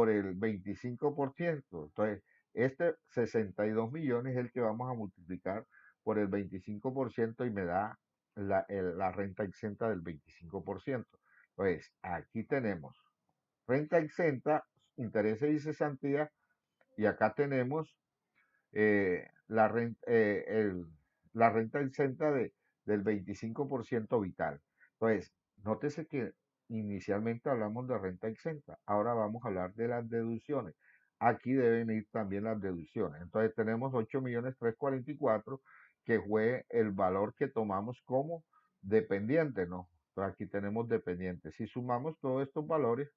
el 25%. Entonces, este 62 millones es el que vamos a multiplicar por el 25% y me da la renta exenta del 25%. Entonces, aquí tenemos renta exenta intereses y cesantía, y acá tenemos la renta exenta del 25% vital. Entonces, nótese que inicialmente hablamos de renta exenta, ahora vamos a hablar de las deducciones. Aquí deben ir también las deducciones. Entonces tenemos 8.344.000, que fue el valor que tomamos como dependiente, ¿no? Entonces aquí tenemos dependiente. Si sumamos todos estos valores,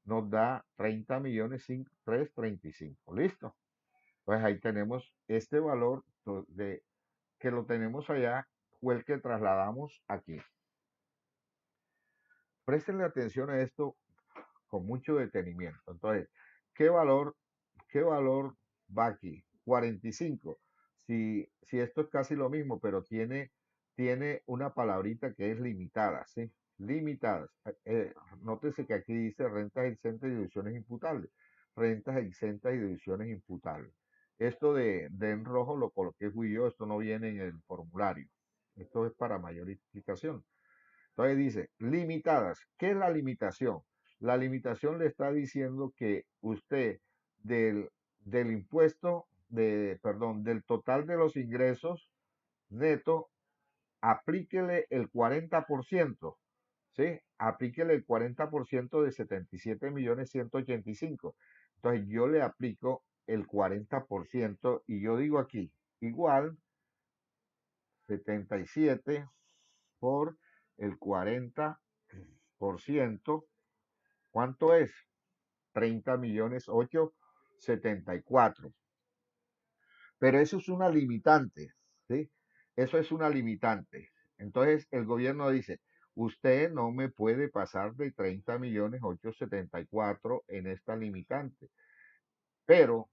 nos da 30.335.000. ¿Listo? Pues ahí tenemos este valor de, que lo tenemos allá, fue el que trasladamos aquí. Prestenle atención a esto con mucho detenimiento. Entonces, ¿qué valor, qué valor va aquí? 45. Si esto es casi lo mismo, pero tiene una palabrita que es limitada, ¿sí? Limitadas. Nótese que aquí dice rentas exentas y deducciones imputables. Rentas exentas y deducciones imputables. Esto de en rojo lo coloqué fui yo, esto no viene en el formulario. Esto es para mayor explicación. Entonces dice, limitadas. ¿Qué es la limitación? La limitación le está diciendo que usted del, del impuesto, perdón, del total de los ingresos netos, aplíquele el 40%, ¿sí? Aplíquele el 40% de 77.185.000. Entonces yo le aplico el 40% y yo digo aquí, igual 77 por el 40%. ¿Cuánto es? 30.008.074. Pero eso es una limitante, ¿sí? Eso es una limitante. Entonces el gobierno dice, usted no me puede pasar de 30.008.074 en esta limitante. Pero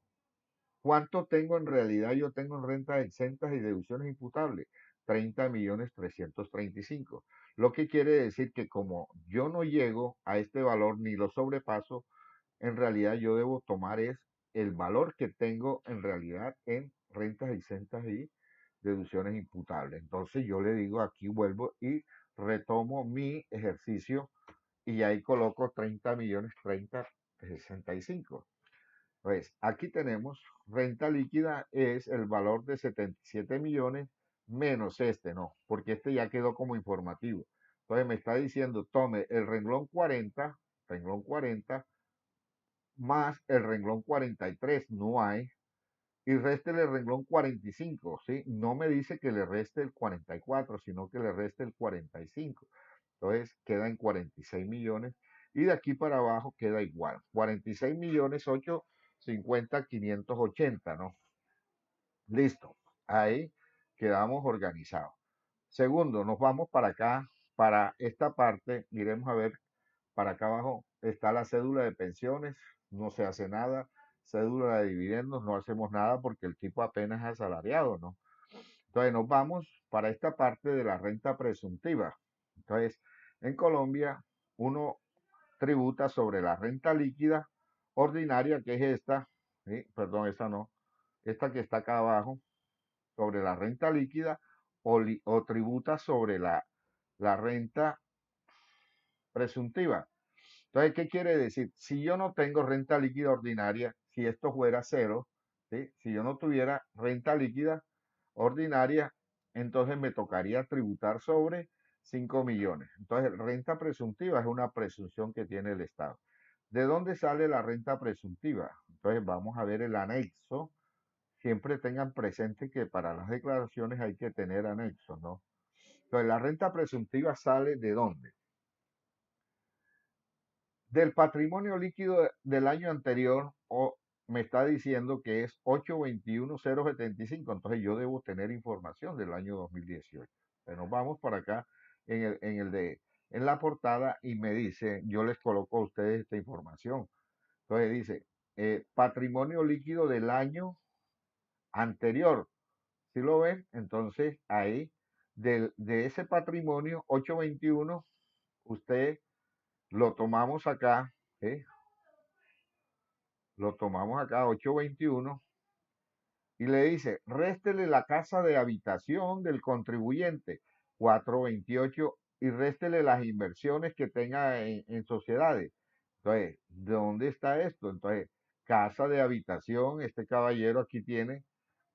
¿cuánto tengo en realidad? Yo tengo en rentas exentas y deducciones imputables. 30.335.000. Lo que quiere decir que como yo no llego a este valor ni lo sobrepaso, en realidad yo debo tomar es el valor que tengo en realidad en rentas exentas y deducciones imputables. Entonces yo le digo aquí vuelvo y retomo mi ejercicio y ahí coloco 30.030.065. Pues aquí tenemos renta líquida es el valor de 77 millones menos este, no, porque este ya quedó como informativo. Entonces me está diciendo, tome el renglón 40 más el renglón 43, no hay, y réstele el renglón 45, ¿sí? No me dice que le reste el 44, sino que le reste el 45. Entonces queda en 46 millones y de aquí para abajo queda igual. 46 millones 850.580, ¿no? Listo. Ahí quedamos organizados. Segundo, nos vamos para acá, para esta parte, iremos a ver, para acá abajo está la cédula de pensiones, no se hace nada, cédula de dividendos, no hacemos nada porque el tipo apenas es asalariado, ¿no? Entonces nos vamos para esta parte de la renta presuntiva. Entonces, en Colombia, uno tributa sobre la renta líquida ordinaria, que es esta, ¿sí? Perdón, esta no, esta que está acá abajo, sobre la renta líquida, o tributa sobre la renta presuntiva. Entonces, ¿qué quiere decir? Si yo no tengo renta líquida ordinaria, si esto fuera cero, ¿sí? Si yo no tuviera renta líquida ordinaria, entonces me tocaría tributar sobre 5 millones. Entonces, renta presuntiva es una presunción que tiene el Estado. ¿De dónde sale la renta presuntiva? Entonces, vamos a ver el anexo. Siempre tengan presente que para las declaraciones hay que tener anexos, ¿no? Entonces, la renta presuntiva sale ¿de dónde? Del patrimonio líquido del año anterior, o me está diciendo que es 821.075, entonces yo debo tener información del año 2018. Entonces nos vamos para acá en la portada y me dice, yo les coloco a ustedes esta información. Entonces dice, patrimonio líquido del año anterior. ¿Sí lo ven? Entonces ahí, de ese patrimonio 821, usted lo tomamos acá, ¿sí? Lo tomamos acá, 821, y le dice, réstele la casa de habitación del contribuyente, 428, y réstele las inversiones que tenga en sociedades, Entonces, ¿de dónde está esto? Entonces, casa de habitación, este caballero aquí tiene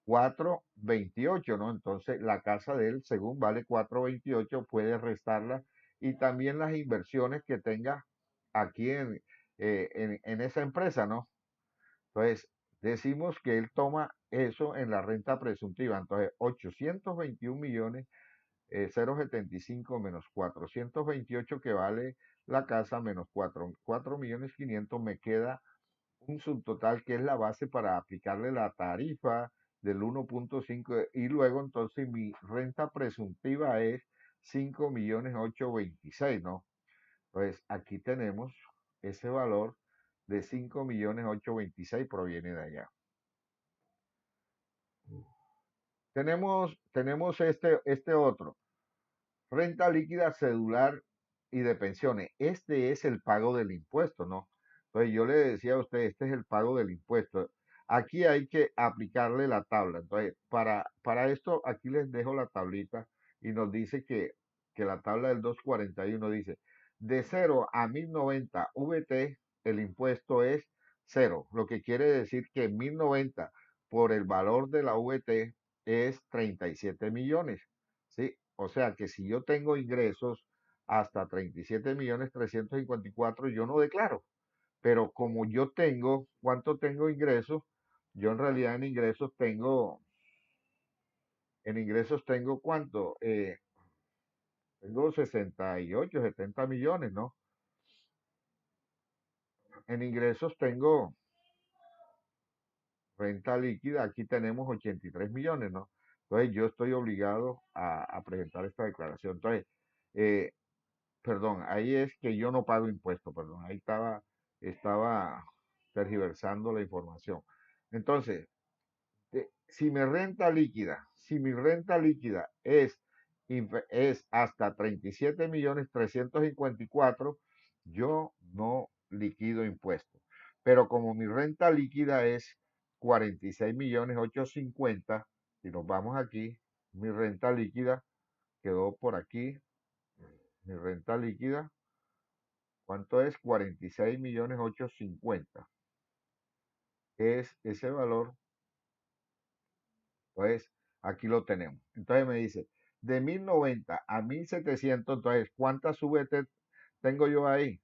428, ¿no? Entonces, la casa de él, según vale 428, puede restarla y también las inversiones que tenga aquí en esa empresa, ¿no? Entonces, decimos que él toma eso en la renta presuntiva. Entonces, 821 millones, 0,75 menos 428 que vale la casa menos 4 millones 500, me queda un subtotal que es la base para aplicarle la tarifa del 1,5 y luego entonces mi renta presuntiva es 5 millones 826, ¿no? Pues aquí tenemos ese valor de 5 millones 826 proviene de allá. Tenemos este otro. Renta líquida cedular y de pensiones. Este es el pago del impuesto, ¿no? Entonces yo le decía a usted, este es el pago del impuesto. Aquí hay que aplicarle la tabla. Entonces, para esto, aquí les dejo la tablita y nos dice que la tabla del 241 dice, de 0 a 1090 VT, el impuesto es cero, lo que quiere decir que 1090 por el valor de la VT es 37 millones. ¿Sí? O sea que si yo tengo ingresos hasta 37 millones 354, yo no declaro. Pero como yo tengo, ¿cuánto tengo ingresos? Yo en realidad en ingresos tengo ¿cuánto? Tengo 68, 70 millones, ¿no? En ingresos tengo renta líquida, aquí tenemos 83 millones, ¿no? Entonces yo estoy obligado a presentar esta declaración. Entonces, eh, perdón, ahí es que yo no pago impuestos, perdón, ahí estaba tergiversando la información. Entonces, si mi renta líquida es hasta 37 millones 354, yo no liquido impuestos. Pero como mi renta líquida es 46 millones 850, si nos vamos aquí, mi renta líquida quedó por aquí, mi renta líquida. ¿Cuánto es? 46 millones 850. Es ese valor, pues aquí lo tenemos. Entonces me dice, de 1090 a 1700, entonces, ¿cuántas VT tengo yo ahí?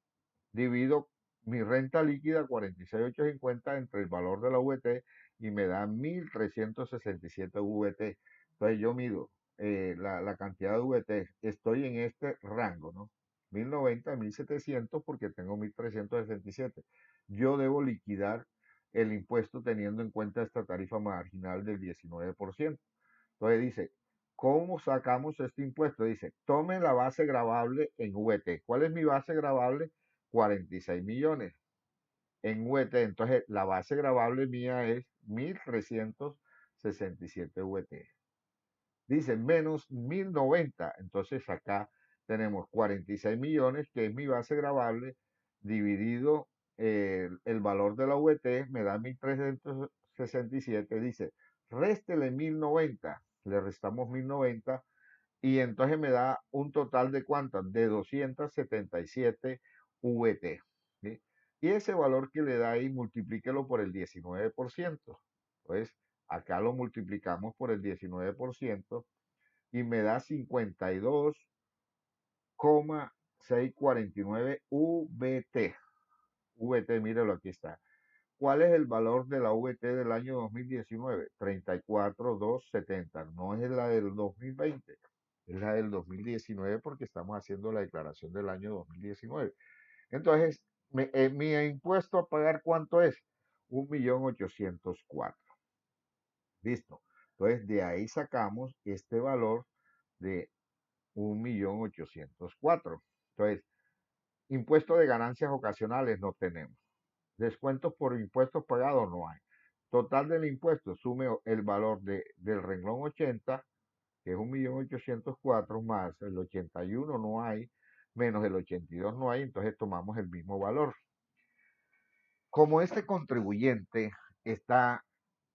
Divido mi renta líquida 46,850 entre el valor de la VT y me da 1367 VT. Entonces yo mido la cantidad de VT. Estoy en este rango, ¿no? 1090 a 1700 porque tengo 1367. Yo debo liquidar el impuesto teniendo en cuenta esta tarifa marginal del 19%. Entonces dice, ¿cómo sacamos este impuesto? Dice, tome la base gravable en VT. ¿Cuál es mi base gravable? 46 millones en VT. Entonces, la base gravable mía es 1367 VT. Dice, menos 1090. Entonces, acá tenemos 46 millones, que es mi base gravable, dividido el valor de la VT, me da 1367. Dice, réstele 1090. Le restamos 1090 y entonces me da un total de ¿cuántas? De 277 VT. ¿Sí? Y ese valor que le da ahí, multiplíquelo por el 19%. Entonces, acá lo multiplicamos por el 19% y me da 52,649 VT. VT, míralo, aquí está. ¿Cuál es el valor de la VT del año 2019? 34,270. No es la del 2020, es la del 2019 porque estamos haciendo la declaración del año 2019. Entonces, mi impuesto a pagar, ¿cuánto es? 1.804.000. Listo. Entonces, de ahí sacamos este valor de 1.804.000. Entonces, impuesto de ganancias ocasionales no tenemos. Descuentos por impuestos pagados no hay. Total del impuesto, sume el valor del renglón 80, que es 1.804.000, más el 81 no hay, menos el 82 no hay, entonces tomamos el mismo valor. Como este contribuyente está,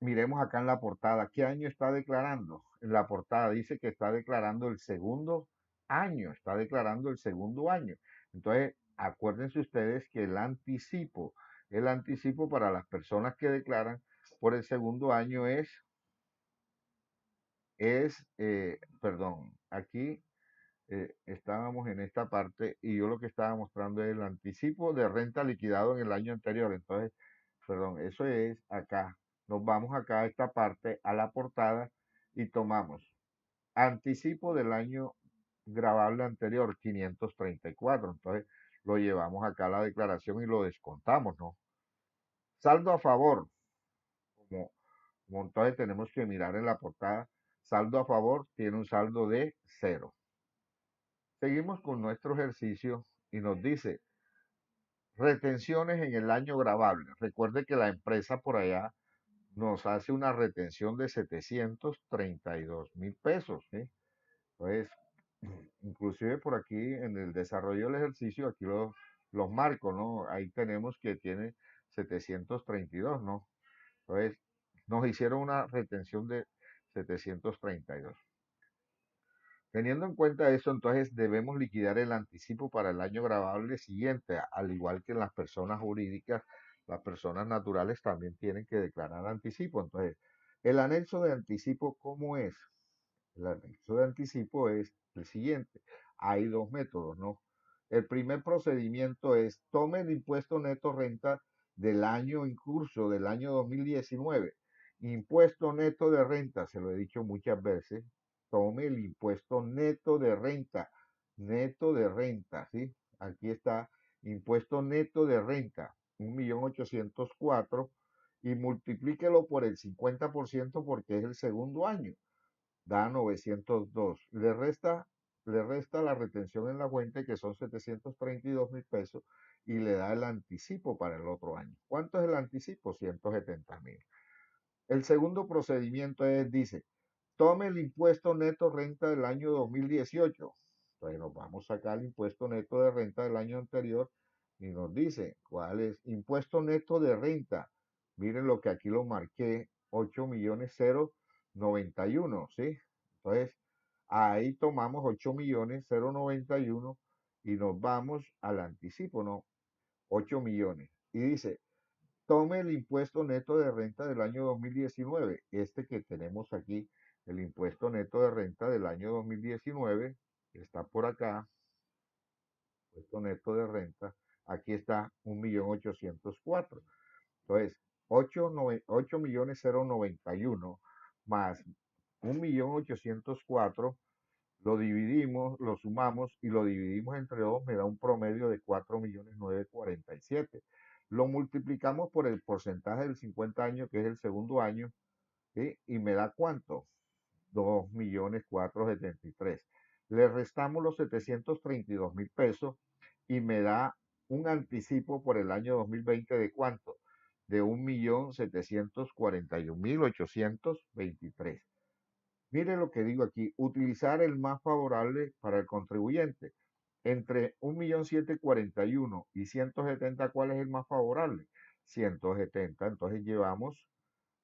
miremos acá en la portada, ¿qué año está declarando? En la portada dice que está declarando el segundo año, está declarando el segundo año. Entonces, acuérdense ustedes que el anticipo para las personas que declaran por el segundo año perdón, aquí estábamos en esta parte y yo lo que estaba mostrando es el anticipo de renta liquidado en el año anterior. Entonces, perdón, eso es acá. Nos vamos acá a esta parte, a la portada y tomamos anticipo del año grabable anterior, 534. Entonces, lo llevamos acá a la declaración y lo descontamos, ¿no? Saldo a favor, como, como entonces tenemos que mirar en la portada, saldo a favor tiene un saldo de cero. Seguimos con nuestro ejercicio y nos dice retenciones en el año grabable. Recuerde que la empresa por allá nos hace una retención de 732.000 pesos, ¿sí? Entonces, inclusive por aquí en el desarrollo del ejercicio, aquí los marco, ¿no? Ahí tenemos que tiene 732, ¿no? Entonces, nos hicieron una retención de 732. Teniendo en cuenta eso, entonces debemos liquidar el anticipo para el año grabable siguiente, al igual que las personas jurídicas, las personas naturales también tienen que declarar anticipo. Entonces, el anexo de anticipo, ¿cómo es? El anexo de anticipo es el siguiente. Hay dos métodos, ¿no? El primer procedimiento es tome el impuesto neto renta del año en curso, del año 2019. Impuesto neto de renta, se lo he dicho muchas veces, tome el impuesto neto de renta, ¿sí? Aquí está, impuesto neto de renta, 1.804.000 y multiplíquelo por el 50% porque es el segundo año da 902. Le resta la retención en la fuente, que son 732.000 pesos, y le da el anticipo para el otro año. ¿Cuánto es el anticipo? 170.000. El segundo procedimiento dice, tome el impuesto neto renta del año 2018. Entonces nos vamos a sacar el impuesto neto de renta del año anterior y nos dice cuál es impuesto neto de renta. Miren lo que aquí lo marqué, 8.091.000, ¿sí? Entonces ahí tomamos 8.091.000 y nos vamos al anticipo, ¿no? 8 millones. Y dice, tome el impuesto neto de renta del año 2019, este que tenemos aquí, el impuesto neto de renta del año 2019, está por acá, impuesto neto de renta, aquí está 1.804.000. Entonces, 8.091.000 más 1.804.000 lo dividimos, lo sumamos y lo dividimos entre dos, me da un promedio de 4.947.000. Lo multiplicamos por el porcentaje del 50 años, que es el segundo año, ¿sí? Y me da ¿cuánto? 2.473.000. Le restamos los 732.000 pesos y me da un anticipo por el año 2020 de ¿cuánto? De 1.741.823. Mire lo que digo aquí, utilizar el más favorable para el contribuyente. Entre 1.741.000 y 170, ¿cuál es el más favorable? 170. Entonces llevamos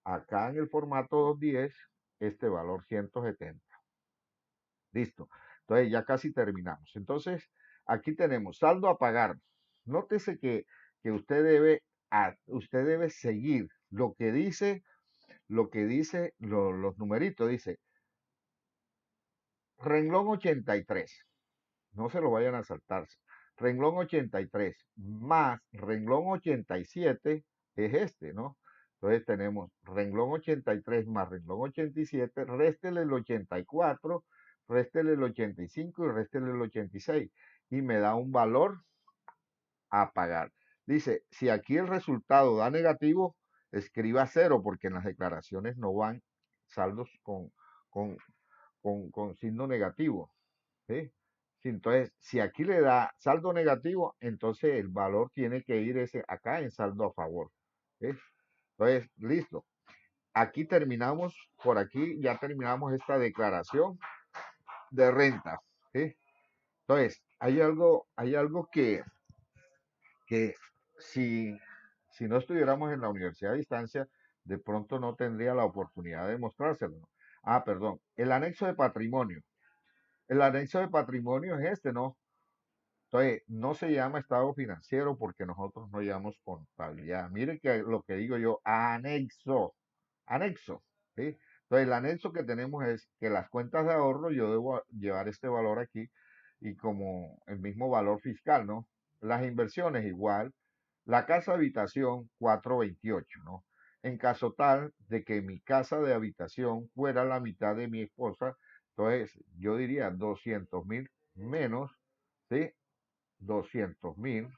acá en el formato 210 este valor 170. Listo. Entonces ya casi terminamos. Entonces aquí tenemos saldo a pagar. Nótese que usted debe seguir lo que dice los numeritos. Dice renglón 83, no se lo vayan a saltar. Renglón 83 más renglón 87 es este, ¿no? Entonces tenemos renglón 83 más renglón 87, réstele el 84, réstele el 85 y réstele el 86 y me da un valor a pagar. Dice, si aquí el resultado da negativo, escriba cero porque en las declaraciones no van saldos con, con signo negativo. ¿Sí? Sí, entonces, si aquí le da saldo negativo, entonces el valor tiene que ir ese acá en saldo a favor. ¿Sí? Entonces, listo. Aquí terminamos, por aquí ya terminamos esta declaración de renta. ¿Sí? Entonces, hay algo que si no estuviéramos en la universidad a distancia, de pronto no tendría la oportunidad de mostrárselo, ¿no? Ah, perdón. El anexo de patrimonio. El anexo de patrimonio es este, ¿no? Entonces, no se llama estado financiero porque nosotros no llamamos contabilidad. Mire que lo que digo yo, anexo, anexo, ¿sí? Entonces, el anexo que tenemos es que las cuentas de ahorro yo debo llevar este valor aquí y como el mismo valor fiscal, ¿no? Las inversiones igual, la casa habitación 428, ¿no? En caso tal de que mi casa de habitación fuera la mitad de mi esposa, entonces yo diría 200.000 menos, ¿sí? 200.000,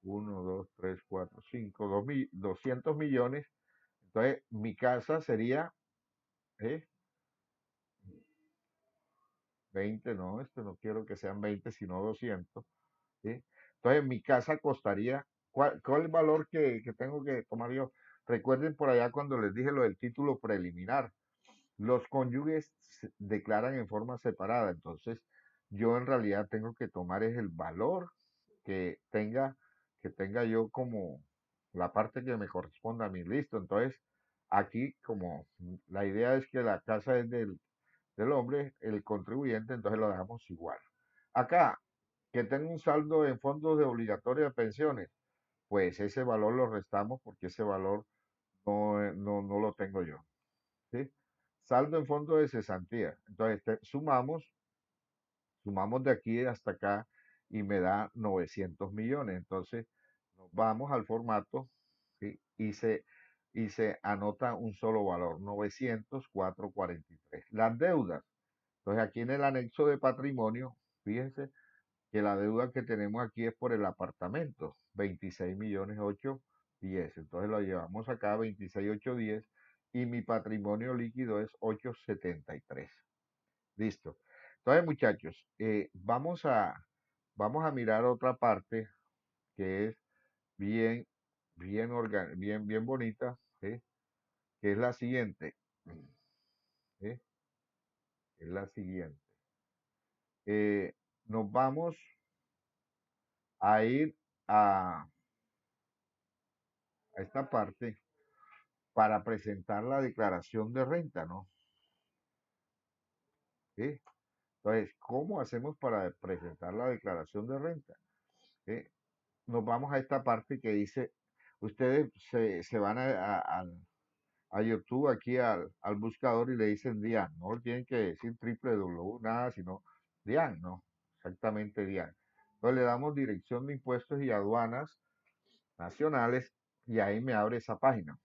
1, 2, 3, 4, 5, 200 millones. Entonces, mi casa sería ¿eh? 20, no, esto no quiero que sean 20, sino 200. ¿Sí? Entonces, mi casa costaría, ¿cuál es el valor que tengo que tomar yo? Recuerden por allá cuando les dije lo del título preliminar. Los cónyuges declaran en forma separada, entonces yo en realidad tengo que tomar es el valor que tenga, que tenga yo como la parte que me corresponda a mí, listo. Entonces, aquí como la idea es que la casa es del hombre, el contribuyente, entonces lo dejamos igual. Acá, que tenga un saldo en fondos de obligatorio de pensiones, pues ese valor lo restamos porque ese valor no lo tengo yo. ¿Sí? Saldo en fondo de cesantía. Entonces, sumamos de aquí hasta acá y me da 900 millones. Entonces, nos vamos al formato, ¿sí? y se anota un solo valor, 904,43. Las deudas. Entonces, aquí en el anexo de patrimonio, fíjense que la deuda que tenemos aquí es por el apartamento, 26 millones 810. Entonces lo llevamos acá, 26 810, y mi patrimonio líquido es 873. Listo. Entonces, muchachos, vamos a mirar otra parte que es bien, bien bonita, ¿sí? Que es la siguiente. ¿Sí? Es la siguiente. Eh, Nos vamos a ir a esta parte para presentar la declaración de renta, ¿no? ¿Sí? Entonces, ¿cómo hacemos para presentar la declaración de renta? ¿Sí? Nos vamos a esta parte que dice, ustedes se van a YouTube, aquí al buscador y le dicen DIAN, no tienen que decir www, nada, sino DIAN, ¿no? Exactamente DIAN. Entonces le damos dirección de impuestos y aduanas nacionales y ahí me abre esa página.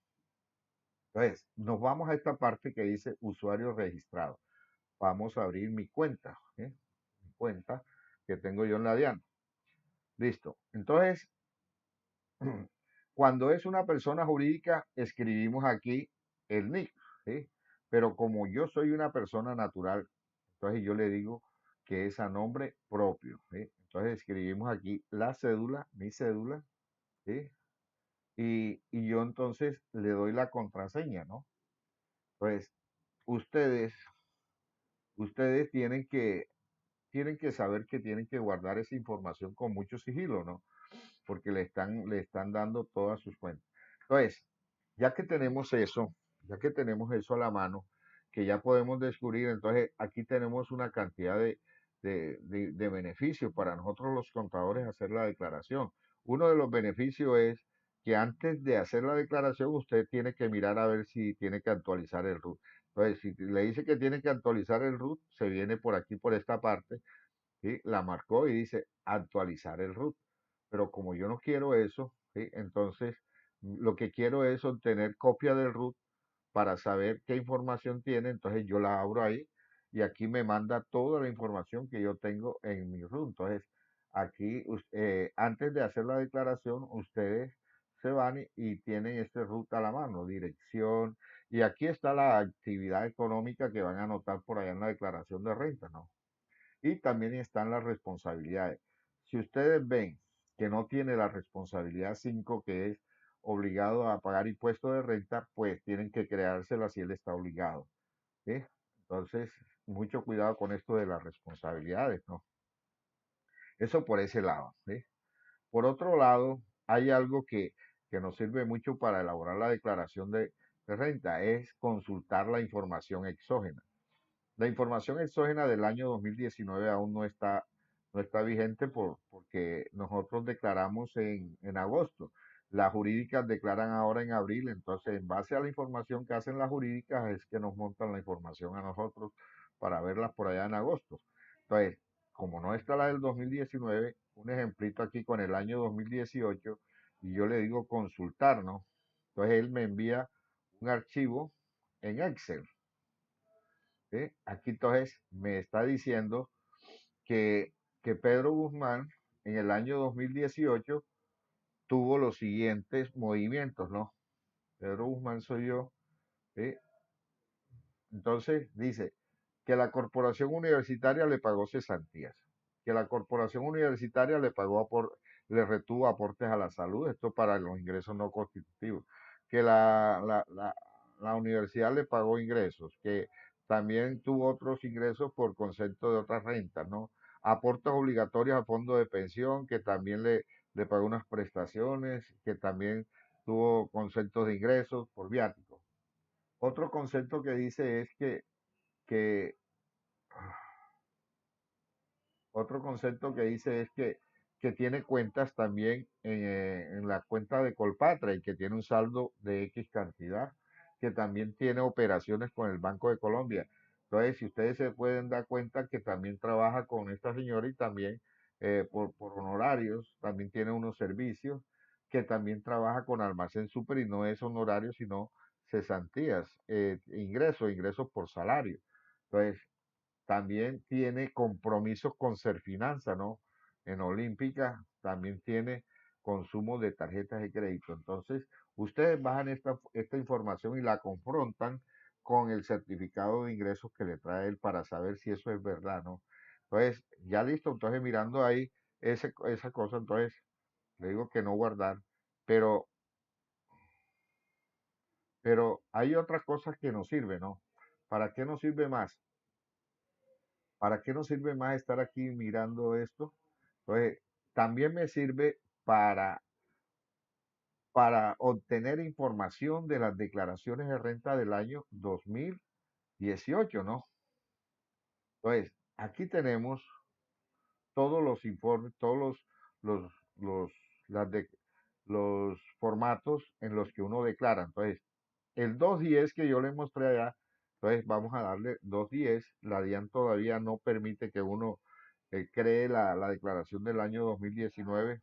Entonces, nos vamos a esta parte que dice usuario registrado. Vamos a abrir mi cuenta, ¿eh? Mi cuenta que tengo yo en la DIAN. Listo. Entonces, cuando es una persona jurídica, escribimos aquí el NIC, ¿sí? Pero como yo soy una persona natural, entonces yo le digo que es a nombre propio, ¿sí? Entonces escribimos aquí la cédula, mi cédula, ¿sí? Y yo entonces le doy la contraseña, ¿no? Pues ustedes, ustedes tienen que saber que tienen que guardar esa información con mucho sigilo, ¿no? Porque le están dando todas sus cuentas. Entonces, ya que tenemos eso a la mano, que ya podemos descubrir, entonces aquí tenemos una cantidad de beneficios para nosotros los contadores hacer la declaración. Uno de los beneficios es que antes de hacer la declaración usted tiene que mirar a ver si tiene que actualizar el RUT. Entonces, si le dice que tiene que actualizar el RUT, se viene por aquí, por esta parte, ¿sí? La marcó y dice actualizar el root. Pero como yo no quiero eso, ¿sí? Entonces lo que quiero es obtener copia del root para saber qué información tiene. Entonces yo la abro ahí y aquí me manda toda la información que yo tengo en mi root. Entonces aquí, antes de hacer la declaración, ustedes se van y tienen este root a la mano, dirección. Y aquí está la actividad económica que van a anotar por allá en la declaración de renta, ¿no? Y también están las responsabilidades. Si ustedes ven que no tiene la responsabilidad 5 que es obligado a pagar impuesto de renta, pues tienen que creársela si él está obligado. ¿Sí? Entonces, mucho cuidado con esto de las responsabilidades, ¿no? Eso por ese lado. ¿Sí? Por otro lado, hay algo que nos sirve mucho para elaborar la declaración de renta, es consultar la información exógena. La información exógena del año 2019 aún no está no está vigente porque nosotros declaramos en agosto. Las jurídicas declaran ahora en abril, entonces en base a la información que hacen las jurídicas es que nos montan la información a nosotros para verlas por allá en agosto. Entonces, como no está la del 2019, un ejemplito aquí con el año 2018, y yo le digo consultar, ¿no? Entonces él me envía un archivo en Excel. ¿Sí? Aquí entonces me está diciendo que, que Pedro Guzmán en el año 2018 tuvo los siguientes movimientos, ¿no? Pedro Guzmán soy yo, ¿sí? Entonces dice que la corporación universitaria le pagó cesantías, que la corporación universitaria le retuvo aportes a la salud, esto para los ingresos no constitutivos, que la universidad le pagó ingresos, que también tuvo otros ingresos por concepto de otras rentas, ¿no? Aportes obligatorios a fondo de pensión, que también le pagó unas prestaciones, que también tuvo conceptos de ingresos por viáticos. Otro concepto que dice es que otro concepto que dice es que tiene cuentas también en la cuenta de Colpatra y que tiene un saldo de X cantidad, que también tiene operaciones con el Banco de Colombia. Entonces, si ustedes se pueden dar cuenta que también trabaja con esta señora y también por honorarios, también tiene unos servicios, que también trabaja con Almacén Super y no es honorario, sino cesantías, ingresos por salario. Entonces, también tiene compromisos con Serfinanza, ¿no? En Olímpica también tiene consumo de tarjetas de crédito. Entonces, ustedes bajan esta información y la confrontan con el certificado de ingresos que le trae él para saber si eso es verdad, ¿no? Entonces, ya listo, entonces mirando ahí esa cosa, entonces le digo que no guardar, pero, pero hay otras cosas que nos sirven, ¿no? ¿Para qué nos sirve más? ¿Para qué nos sirve más estar aquí mirando esto? Entonces, también me sirve para, para obtener información de las declaraciones de renta del año 2018, ¿no? Entonces, aquí tenemos todos los informes, los, los, las de- los formatos en los que uno declara. Entonces, el 210 que yo le mostré allá, entonces vamos a darle 210. La DIAN todavía no permite que uno cree la declaración del año 2019.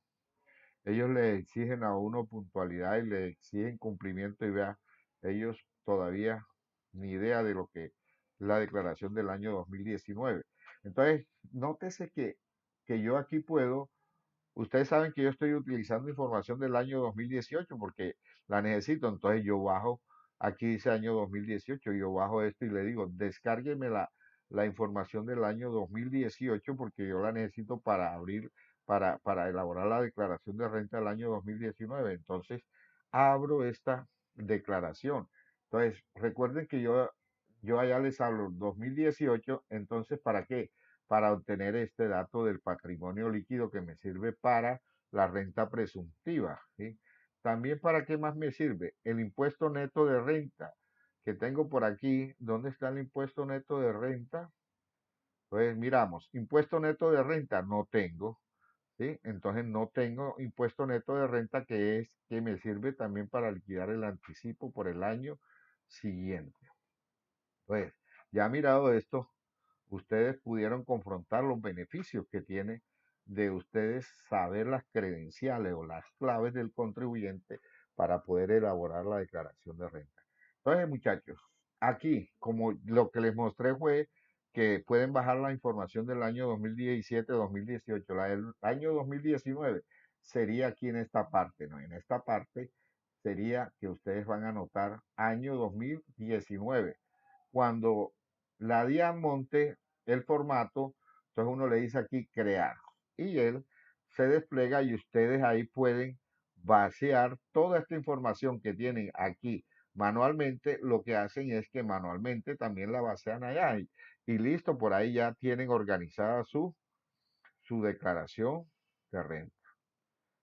Ellos le exigen a uno puntualidad y le exigen cumplimiento y vea, ellos todavía ni idea de lo que es la declaración del año 2019. Entonces, nótese que yo aquí puedo. Ustedes saben que yo estoy utilizando información del año 2018 porque la necesito, entonces yo bajo, aquí dice año 2018, yo bajo esto y le digo, descárgueme la información del año 2018 porque yo la necesito para abrir, para elaborar la declaración de renta del año 2019. Entonces, abro esta declaración. Entonces, recuerden que yo allá les hablo 2018, entonces, ¿para qué? Para obtener este dato del patrimonio líquido que me sirve para la renta presuntiva, ¿sí? También para qué más me sirve el impuesto neto de renta que tengo por aquí. ¿Dónde está el impuesto neto de renta? Pues miramos, impuesto neto de renta no tengo, ¿sí? Entonces no tengo impuesto neto de renta que me sirve también para liquidar el anticipo por el año siguiente. Pues ya mirado esto, ustedes pudieron confrontar los beneficios que tiene de ustedes saber las credenciales o las claves del contribuyente para poder elaborar la declaración de renta. Entonces, muchachos, aquí, como lo que les mostré fue que pueden bajar la información del año 2017-2018, la del año 2019 sería aquí en esta parte, ¿no? En esta parte sería que ustedes van a anotar año 2019 cuando la DIAN monte el formato, entonces uno le dice aquí crear y él se despliega y ustedes ahí pueden vaciar toda esta información que tienen aquí manualmente. Lo que hacen es que manualmente también la vacian allá y listo, por ahí ya tienen organizada su declaración de renta.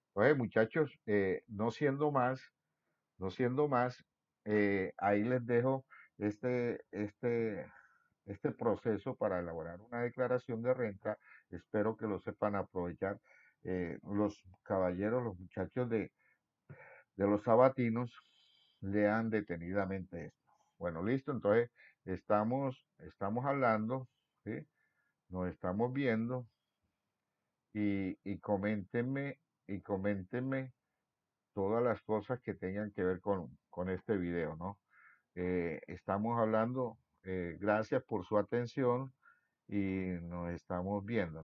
Entonces, muchachos, no siendo más, ahí les dejo este, este, este proceso proceso para elaborar una declaración de renta. Espero que lo sepan aprovechar los caballeros, los muchachos de los sabatinos, lean detenidamente esto. Bueno, listo, entonces estamos hablando, ¿sí? Nos estamos viendo y coméntenme todas las cosas que tengan que ver con este video, ¿no? Estamos hablando, gracias por su atención y nos estamos viendo.